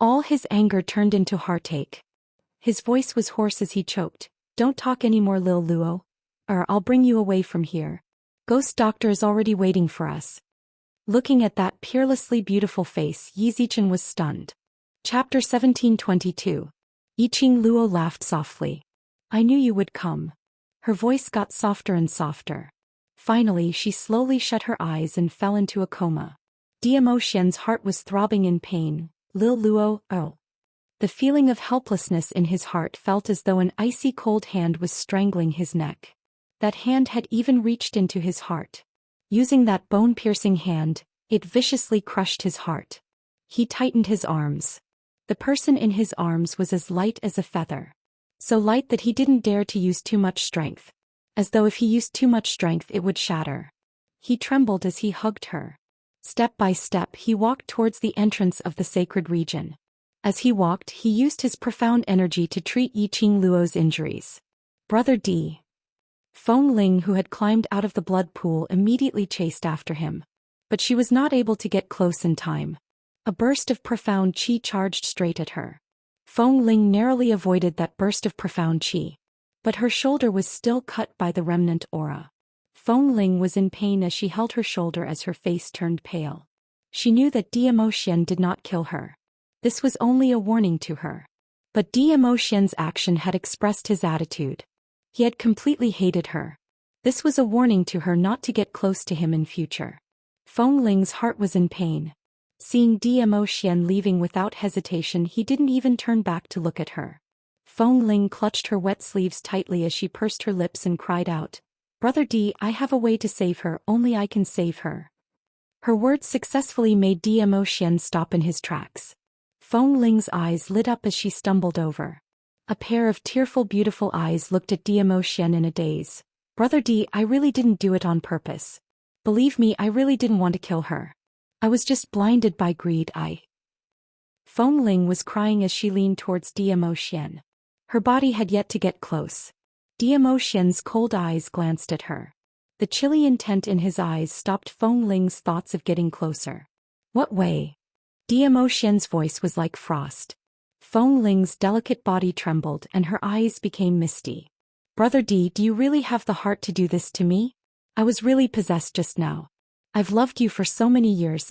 all his anger turned into heartache. His voice was hoarse as he choked. "Don't talk anymore, Lil Luo, or I'll bring you away from here. Ghost Doctor is already waiting for us." Looking at that peerlessly beautiful face, Yi Zichen was stunned. Chapter 1722. Yiqing Luo laughed softly. "I knew you would come." Her voice got softer and softer. Finally, she slowly shut her eyes and fell into a coma. Zhou Xian's heart was throbbing in pain. "Lil Luo, oh." The feeling of helplessness in his heart felt as though an icy cold hand was strangling his neck. That hand had even reached into his heart. Using that bone-piercing hand, it viciously crushed his heart. He tightened his arms. The person in his arms was as light as a feather. So light that he didn't dare to use too much strength. As though if he used too much strength it would shatter. He trembled as he hugged her. Step by step he walked towards the entrance of the sacred region. As he walked, he used his profound energy to treat Yiqing Luo's injuries. Brother D. Feng Ling, who had climbed out of the blood pool, immediately chased after him. But she was not able to get close in time. A burst of profound qi charged straight at her. Feng Ling narrowly avoided that burst of profound qi. But her shoulder was still cut by the remnant aura. Feng Ling was in pain as she held her shoulder as her face turned pale. She knew that Zhou Xian did not kill her. This was only a warning to her. But Zhou Xian's action had expressed his attitude. He had completely hated her. This was a warning to her not to get close to him in future. Feng Ling's heart was in pain. Seeing Zhou Xian leaving without hesitation, he didn't even turn back to look at her. Feng Ling clutched her wet sleeves tightly as she pursed her lips and cried out, "Brother D, I have a way to save her, only I can save her." Her words successfully made Zhou Xian stop in his tracks. Feng Ling's eyes lit up as she stumbled over. A pair of tearful beautiful eyes looked at Zhou Xian in a daze. "Brother D, I really didn't do it on purpose. Believe me, I really didn't want to kill her. I was just blinded by greed. Feng Ling was crying as she leaned towards Zhou Xian. Her body had yet to get close. Zhou Xian's cold eyes glanced at her. The chilly intent in his eyes stopped Feng Ling's thoughts of getting closer. "What way?" Zhou Xian's voice was like frost. Feng Ling's delicate body trembled and her eyes became misty. "Brother D, do you really have the heart to do this to me? I was really possessed just now. I've loved you for so many years."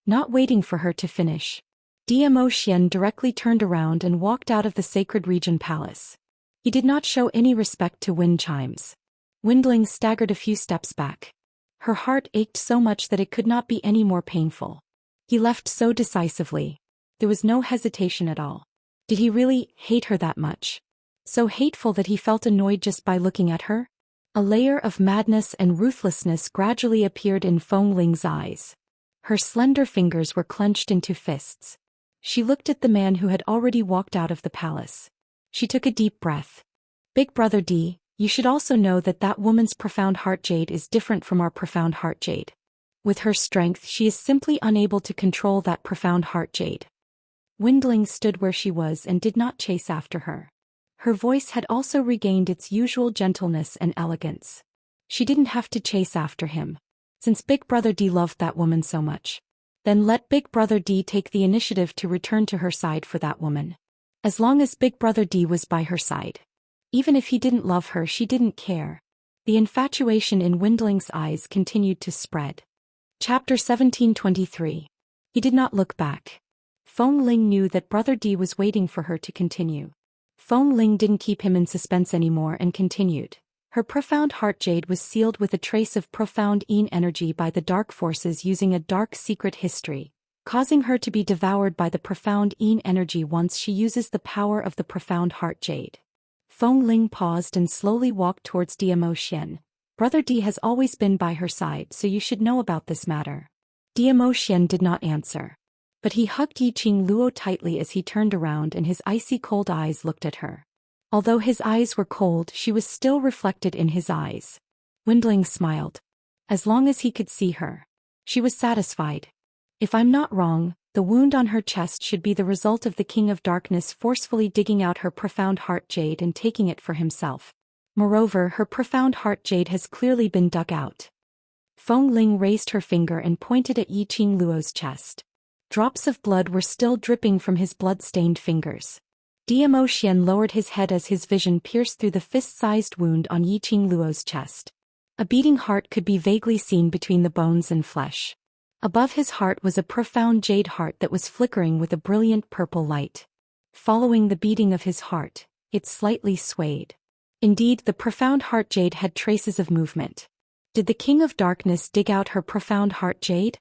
Not waiting for her to finish, Zhou Xian directly turned around and walked out of the sacred region palace. He did not show any respect to wind chimes. Windling staggered a few steps back. Her heart ached so much that it could not be any more painful. He left so decisively. There was no hesitation at all. Did he really hate her that much? So hateful that he felt annoyed just by looking at her? A layer of madness and ruthlessness gradually appeared in Feng Ling's eyes. Her slender fingers were clenched into fists. She looked at the man who had already walked out of the palace. She took a deep breath. Big Brother D, you should also know that that woman's profound heart jade is different from our profound heart jade. With her strength, she is simply unable to control that profound heart jade. Windling stood where she was and did not chase after her. Her voice had also regained its usual gentleness and elegance. She didn't have to chase after him. Since Big Brother D loved that woman so much, then let Big Brother D take the initiative to return to her side for that woman. As long as Big Brother D was by her side. Even if he didn't love her, she didn't care. The infatuation in Windling's eyes continued to spread. Chapter 1723. He did not look back. Feng Ling knew that Brother D was waiting for her to continue. Feng Ling didn't keep him in suspense anymore and continued. Her profound heart jade was sealed with a trace of profound Yin energy by the dark forces using a dark secret history, causing her to be devoured by the profound Yin energy once she uses the power of the profound heart jade. Feng Ling paused and slowly walked towards Zhou Xian. Brother D has always been by her side, so you should know about this matter. Zhou Xian did not answer. But he hugged Yiqing Luo tightly as he turned around and his icy cold eyes looked at her. Although his eyes were cold, she was still reflected in his eyes. Windling smiled. As long as he could see her, she was satisfied. If I'm not wrong, the wound on her chest should be the result of the King of Darkness forcefully digging out her profound heart jade and taking it for himself. Moreover, her profound heart jade has clearly been dug out. Feng Ling raised her finger and pointed at Yiqing Luo's chest. Drops of blood were still dripping from his blood-stained fingers. Zhou Xian lowered his head as his vision pierced through the fist-sized wound on Yiqing Luo's chest. A beating heart could be vaguely seen between the bones and flesh. Above his heart was a profound jade heart that was flickering with a brilliant purple light. Following the beating of his heart, it slightly swayed. Indeed, the profound heart jade had traces of movement. Did the King of Darkness dig out her profound heart jade?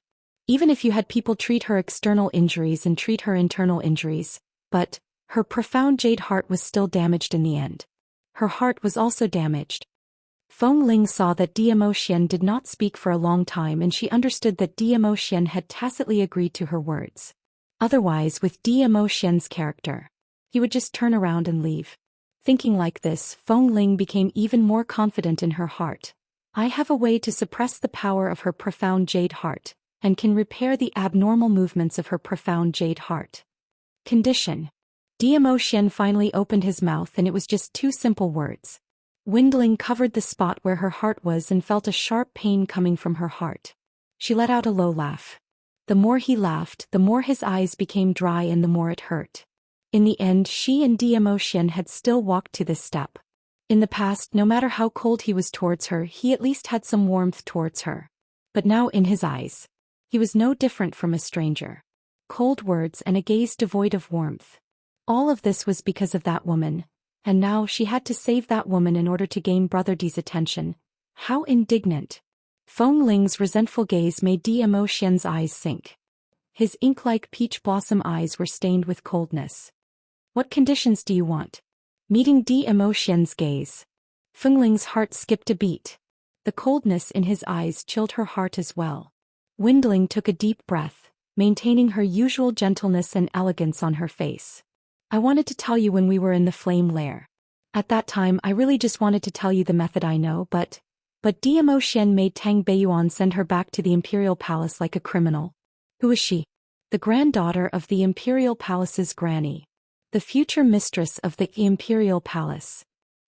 Even if you had people treat her external injuries and treat her internal injuries, but her profound jade heart was still damaged in the end. Her heart was also damaged. Feng Ling saw that Zhou Xian did not speak for a long time, and she understood that Zhou Xian had tacitly agreed to her words. Otherwise, with Zhou Xian's character, he would just turn around and leave. Thinking like this, Feng Ling became even more confident in her heart. I have a way to suppress the power of her profound jade heart, and can repair the abnormal movements of her profound jade heart. Condition. Zhou Xian finally opened his mouth, and it was just two simple words. Windling covered the spot where her heart was and felt a sharp pain coming from her heart. She let out a low laugh. The more he laughed, the more his eyes became dry and the more it hurt. In the end, she and Zhou Xian had still walked to this step. In the past, no matter how cold he was towards her, he at least had some warmth towards her. But now in his eyes, he was no different from a stranger. Cold words and a gaze devoid of warmth. All of this was because of that woman, and now she had to save that woman in order to gain Brother D's attention. How indignant! Feng Ling's resentful gaze made Zhou Xian's eyes sink. His ink-like peach blossom eyes were stained with coldness. What conditions do you want? Meeting Zhou Xian's gaze, Feng Ling's heart skipped a beat. The coldness in his eyes chilled her heart as well. Windling took a deep breath, maintaining her usual gentleness and elegance on her face. I wanted to tell you when we were in the flame lair. At that time I really just wanted to tell you the method I know, but Zhou Xian made Tang Beiyuan send her back to the imperial palace like a criminal. Who is she? The granddaughter of the imperial palace's granny. The future mistress of the imperial palace.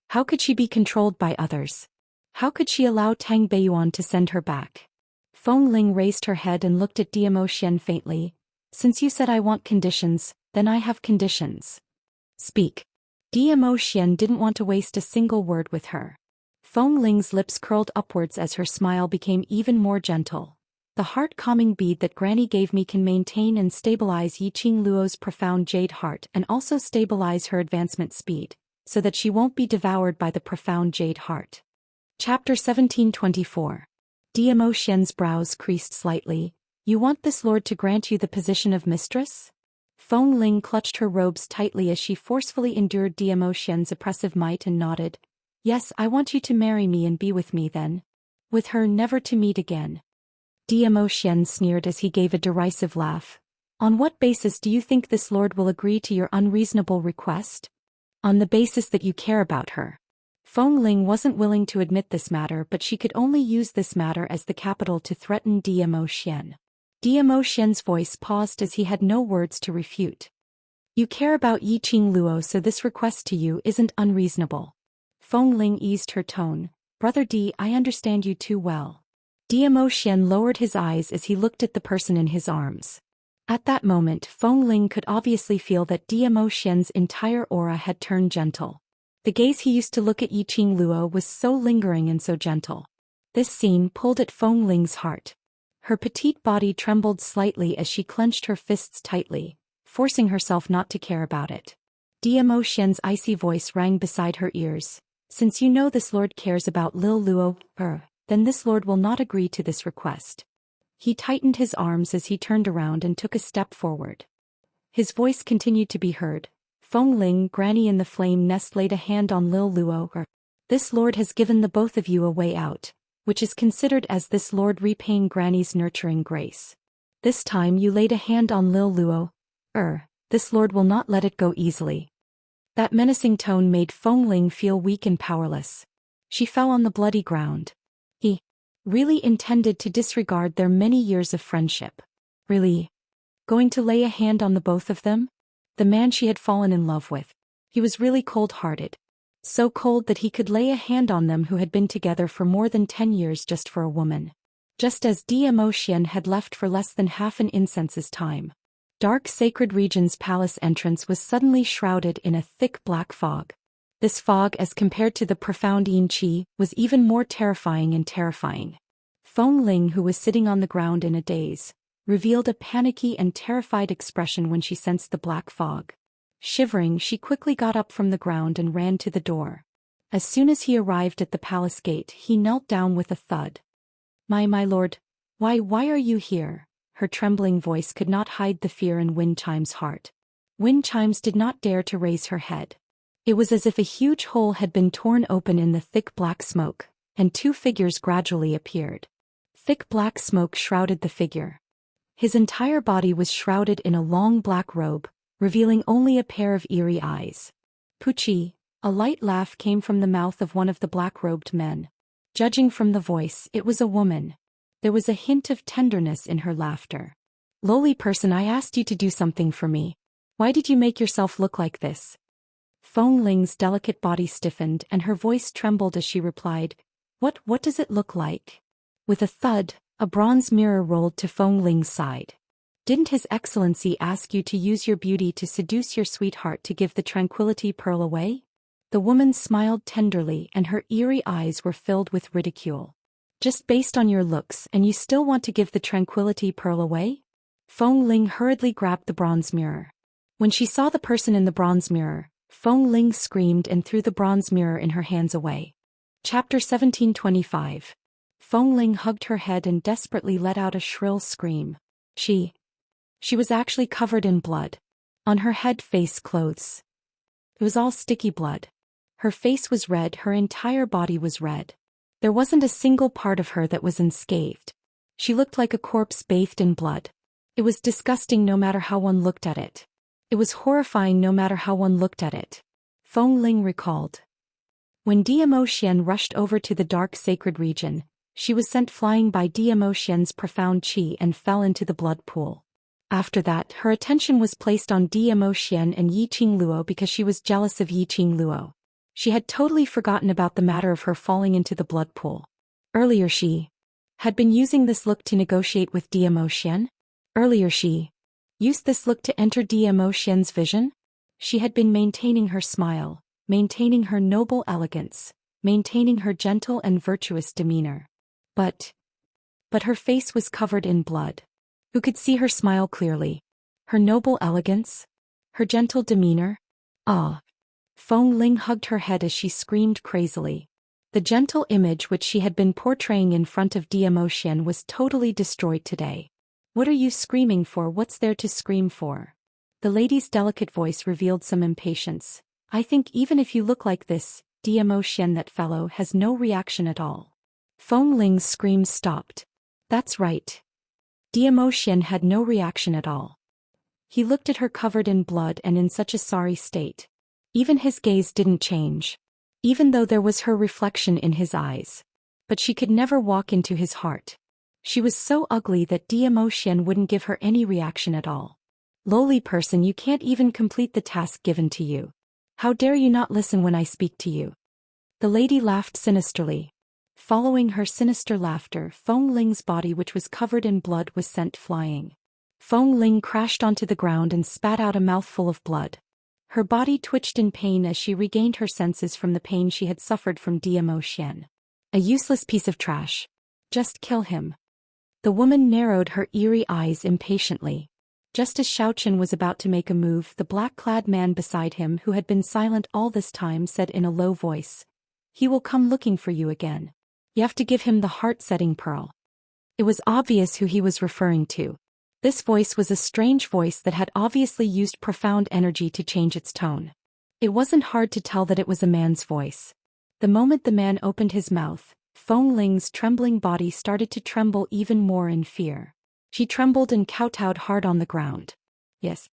How could she be controlled by others? How could she allow Tang Beiyuan to send her back? Feng Ling raised her head and looked at Zhou Xian faintly. Since you said I want conditions, then I have conditions. Speak. Zhou Xian didn't want to waste a single word with her. Feng Ling's lips curled upwards as her smile became even more gentle. The heart-calming bead that Granny gave me can maintain and stabilize Yiqing Luo's profound jade heart and also stabilize her advancement speed, so that she won't be devoured by the profound jade heart. Chapter 1724. Zhou Xian's brows creased slightly. You want this lord to grant you the position of mistress? Feng Ling clutched her robes tightly as she forcefully endured Zhou Xian's oppressive might and nodded. Yes, I want you to marry me and be with me then. With her never to meet again. Zhou Xian sneered as he gave a derisive laugh. On what basis do you think this lord will agree to your unreasonable request? On the basis that you care about her. Feng Ling wasn't willing to admit this matter, but she could only use this matter as the capital to threaten Zhou Xian. Zhou Xian's voice paused as he had no words to refute. You care about Yiqing Luo, so this request to you isn't unreasonable. Feng Ling eased her tone. Brother Di, I understand you too well. Zhou Xian lowered his eyes as he looked at the person in his arms. At that moment, Feng Ling could obviously feel that Zhou Xian's entire aura had turned gentle. The gaze he used to look at Yiqing Luo was so lingering and so gentle. This scene pulled at Feng Ling's heart. Her petite body trembled slightly as she clenched her fists tightly, forcing herself not to care about it. Zhou Xian's icy voice rang beside her ears. Since you know this lord cares about Lil Luo, then this lord will not agree to this request. He tightened his arms as he turned around and took a step forward. His voice continued to be heard. Feng Ling, Granny in the flame nest, laid a hand on Lil Luo. This lord has given the both of you a way out, which is considered as this lord repaying Granny's nurturing grace. This time you laid a hand on Lil Luo. This lord will not let it go easily. That menacing tone made Feng Ling feel weak and powerless. She fell on the bloody ground. He really intended to disregard their many years of friendship. Really? Going to lay a hand on the both of them? The man she had fallen in love with. He was really cold-hearted. So cold that he could lay a hand on them who had been together for more than 10 years just for a woman. Just as Zhou Xian had left for less than half an incense's time. Dark Sacred Region's palace entrance was suddenly shrouded in a thick black fog. This fog, as compared to the profound Yin Qi, was even more terrifying and terrifying. Feng Ling, who was sitting on the ground in a daze, revealed a panicky and terrified expression when she sensed the black fog. Shivering, she quickly got up from the ground and ran to the door. As soon as he arrived at the palace gate, he knelt down with a thud. My lord, why are you here?" Her trembling voice could not hide the fear in Wind Chime's heart. Wind Chimes did not dare to raise her head. It was as if a huge hole had been torn open in the thick black smoke, and two figures gradually appeared. Thick black smoke shrouded the figure. His entire body was shrouded in a long black robe, revealing only a pair of eerie eyes. Puchi, a light laugh came from the mouth of one of the black-robed men. Judging from the voice, it was a woman. There was a hint of tenderness in her laughter. Lowly person, I asked you to do something for me. Why did you make yourself look like this? Feng Ling's delicate body stiffened and her voice trembled as she replied, What does it look like? With a thud, a bronze mirror rolled to Feng Ling's side. Didn't His Excellency ask you to use your beauty to seduce your sweetheart to give the tranquility pearl away? The woman smiled tenderly and her eerie eyes were filled with ridicule. Just based on your looks and you still want to give the tranquility pearl away? Feng Ling hurriedly grabbed the bronze mirror. When she saw the person in the bronze mirror, Feng Ling screamed and threw the bronze mirror in her hands away. Chapter 1725. Feng Ling hugged her head and desperately let out a shrill scream. She was actually covered in blood. On her head, face, clothes. It was all sticky blood. Her face was red, her entire body was red. There wasn't a single part of her that was unscathed. She looked like a corpse bathed in blood. It was disgusting no matter how one looked at it. It was horrifying no matter how one looked at it. Feng Ling recalled. When Zhou Xian rushed over to the dark sacred region, she was sent flying by Zhou Xian's profound qi and fell into the blood pool. After that, her attention was placed on Zhou Xian and Yiqing Luo because she was jealous of Yiqing Luo. She had totally forgotten about the matter of her falling into the blood pool. Earlier she had been using this look to negotiate with Zhou Xian. Earlier she used this look to enter Zhou Xian's vision. She had been maintaining her smile, maintaining her noble elegance, maintaining her gentle and virtuous demeanor. But her face was covered in blood. Who could see her smile clearly? Her noble elegance? Her gentle demeanor? Ah! Feng Ling hugged her head as she screamed crazily. The gentle image which she had been portraying in front of Zhou Xian was totally destroyed today. What are you screaming for? What's there to scream for? The lady's delicate voice revealed some impatience. I think even if you look like this, Zhou Xian, that fellow, has no reaction at all. Feng Ling's screams stopped. That's right. Zhou Xian had no reaction at all. He looked at her covered in blood and in such a sorry state. Even his gaze didn't change. even though there was her reflection in his eyes. But she could never walk into his heart. She was so ugly that Zhou Xian wouldn't give her any reaction at all. Lowly person, you can't even complete the task given to you. How dare you not listen when I speak to you? The lady laughed sinisterly. Following her sinister laughter, Feng Ling's body, which was covered in blood, was sent flying. Feng Ling crashed onto the ground and spat out a mouthful of blood. Her body twitched in pain as she regained her senses from the pain she had suffered from Zhou Xian. A useless piece of trash. Just kill him. The woman narrowed her eerie eyes impatiently. Just as Xiaoqian was about to make a move, the black-clad man beside him, who had been silent all this time, said in a low voice, "He will come looking for you again. You have to give him the heart-setting pearl." It was obvious who he was referring to. This voice was a strange voice that had obviously used profound energy to change its tone. It wasn't hard to tell that it was a man's voice. The moment the man opened his mouth, Feng Ling's trembling body started to tremble even more in fear. She trembled and kowtowed hard on the ground. Yes,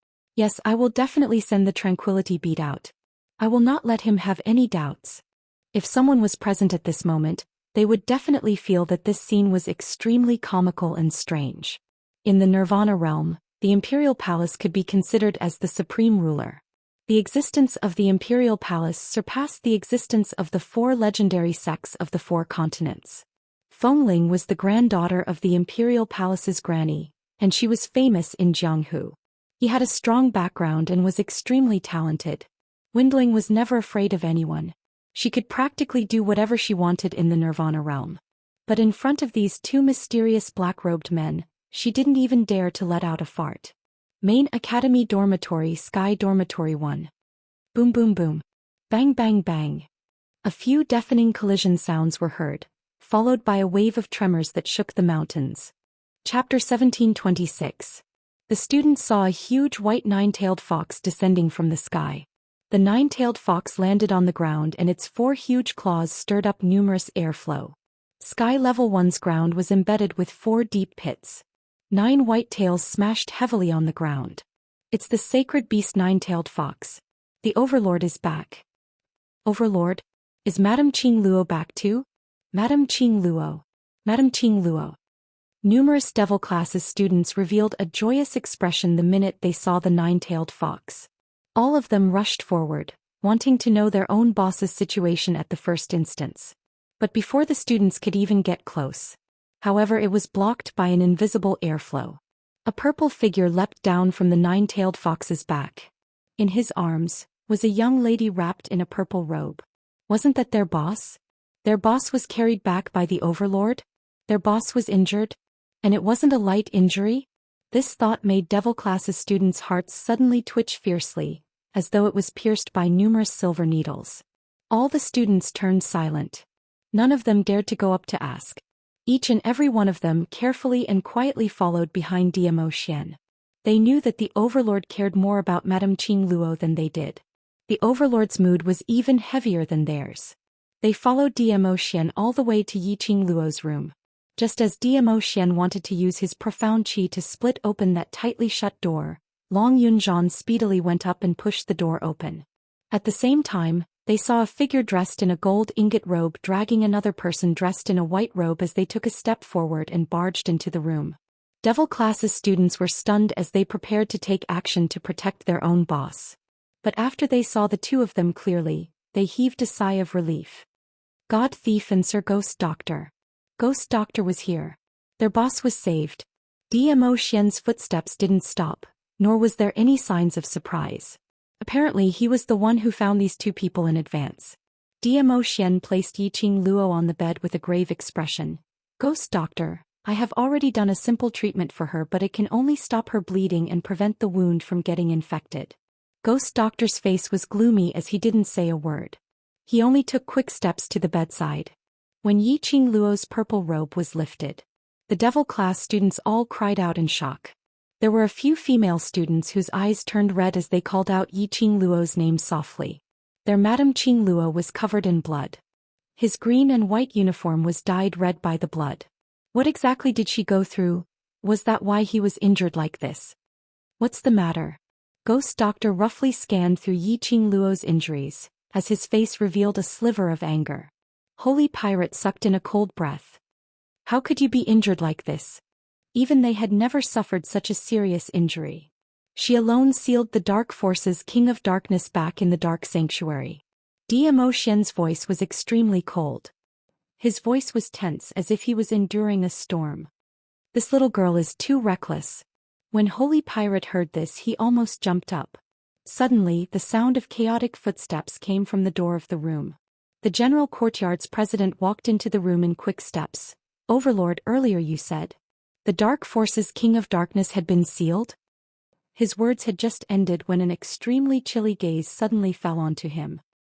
I will definitely send the tranquility bead out. I will not let him have any doubts. If someone was present at this moment, they would definitely feel that this scene was extremely comical and strange. In the Nirvana realm, the Imperial Palace could be considered as the supreme ruler. The existence of the Imperial Palace surpassed the existence of the 4 legendary sects of the 4 continents. Feng Ling was the granddaughter of the Imperial Palace's granny, and she was famous in Jianghu. He had a strong background and was extremely talented. Windling was never afraid of anyone. She could practically do whatever she wanted in the Nirvana realm. But in front of these 2 mysterious black-robed men, she didn't even dare to let out a fart. Main Academy Dormitory, Sky Dormitory 1. Boom boom boom. Bang bang bang. A few deafening collision sounds were heard, followed by a wave of tremors that shook the mountains. Chapter 1726. The students saw a huge white 9-tailed fox descending from the sky. The 9-tailed fox landed on the ground and its 4 huge claws stirred up numerous airflow. Sky Level 1's ground was embedded with 4 deep pits. 9 white tails smashed heavily on the ground. It's the sacred beast 9-tailed fox. The Overlord is back. Overlord? Is Madame Qing Luo back too? Madame Qing Luo. Madame Qing Luo. Numerous devil classes students revealed a joyous expression the minute they saw the 9-tailed fox. All of them rushed forward, wanting to know their own boss's situation at the first instance. But before the students could even get close. However, it was blocked by an invisible airflow. A purple figure leapt down from the 9-tailed fox's back. In his arms was a young lady wrapped in a purple robe. Wasn't that their boss? Their boss was carried back by the Overlord? Their boss was injured? And it wasn't a light injury? This thought made devil classes students' hearts suddenly twitch fiercely, as though it was pierced by numerous silver needles. All the students turned silent. None of them dared to go up to ask. Each and every one of them carefully and quietly followed behind Zhou Xian. They knew that the Overlord cared more about Madame Qing Luo than they did. The Overlord's mood was even heavier than theirs. They followed Zhou Xian all the way to Yi Qing Luo's room. Just as Zhou Xian wanted to use his profound qi to split open that tightly shut door, Long Yunzhan speedily went up and pushed the door open. At the same time, they saw a figure dressed in a gold ingot robe dragging another person dressed in a white robe as they took a step forward and barged into the room. Devil classes students were stunned as they prepared to take action to protect their own boss. But after they saw the 2 of them clearly, they heaved a sigh of relief. God Thief and Sir Ghost Doctor. Ghost Doctor was here. Their boss was saved. Zhou Xian's footsteps didn't stop, nor was there any signs of surprise. Apparently he was the one who found these 2 people in advance. Zhou Xian placed Yi Qing Luo on the bed with a grave expression. Ghost Doctor, I have already done a simple treatment for her, but it can only stop her bleeding and prevent the wound from getting infected. Ghost Doctor's face was gloomy as he didn't say a word. He only took quick steps to the bedside. When Yi Qing Luo's purple robe was lifted, the devil class students all cried out in shock. There were a few female students whose eyes turned red as they called out Yi Qing Luo's name softly. Their Madame Qing Luo was covered in blood. His green and white uniform was dyed red by the blood. What exactly did she go through? Was that why he was injured like this? What's the matter? Ghost Doctor roughly scanned through Yi Qing Luo's injuries. as his face revealed a sliver of anger. Holy Pirate sucked in a cold breath. How could you be injured like this? Even they had never suffered such a serious injury. She alone sealed the Dark Forces King of Darkness back in the Dark Sanctuary. Zhou Xian's voice was extremely cold. His voice was tense as if he was enduring a storm. This little girl is too reckless. When Holy Pirate heard this, he almost jumped up. Suddenly, the sound of chaotic footsteps came from the door of the room. The General Courtyard's president walked into the room in quick steps. Overlord, earlier you said the Dark Forces King of Darkness had been sealed? His words had just ended when an extremely chilly gaze suddenly fell onto him.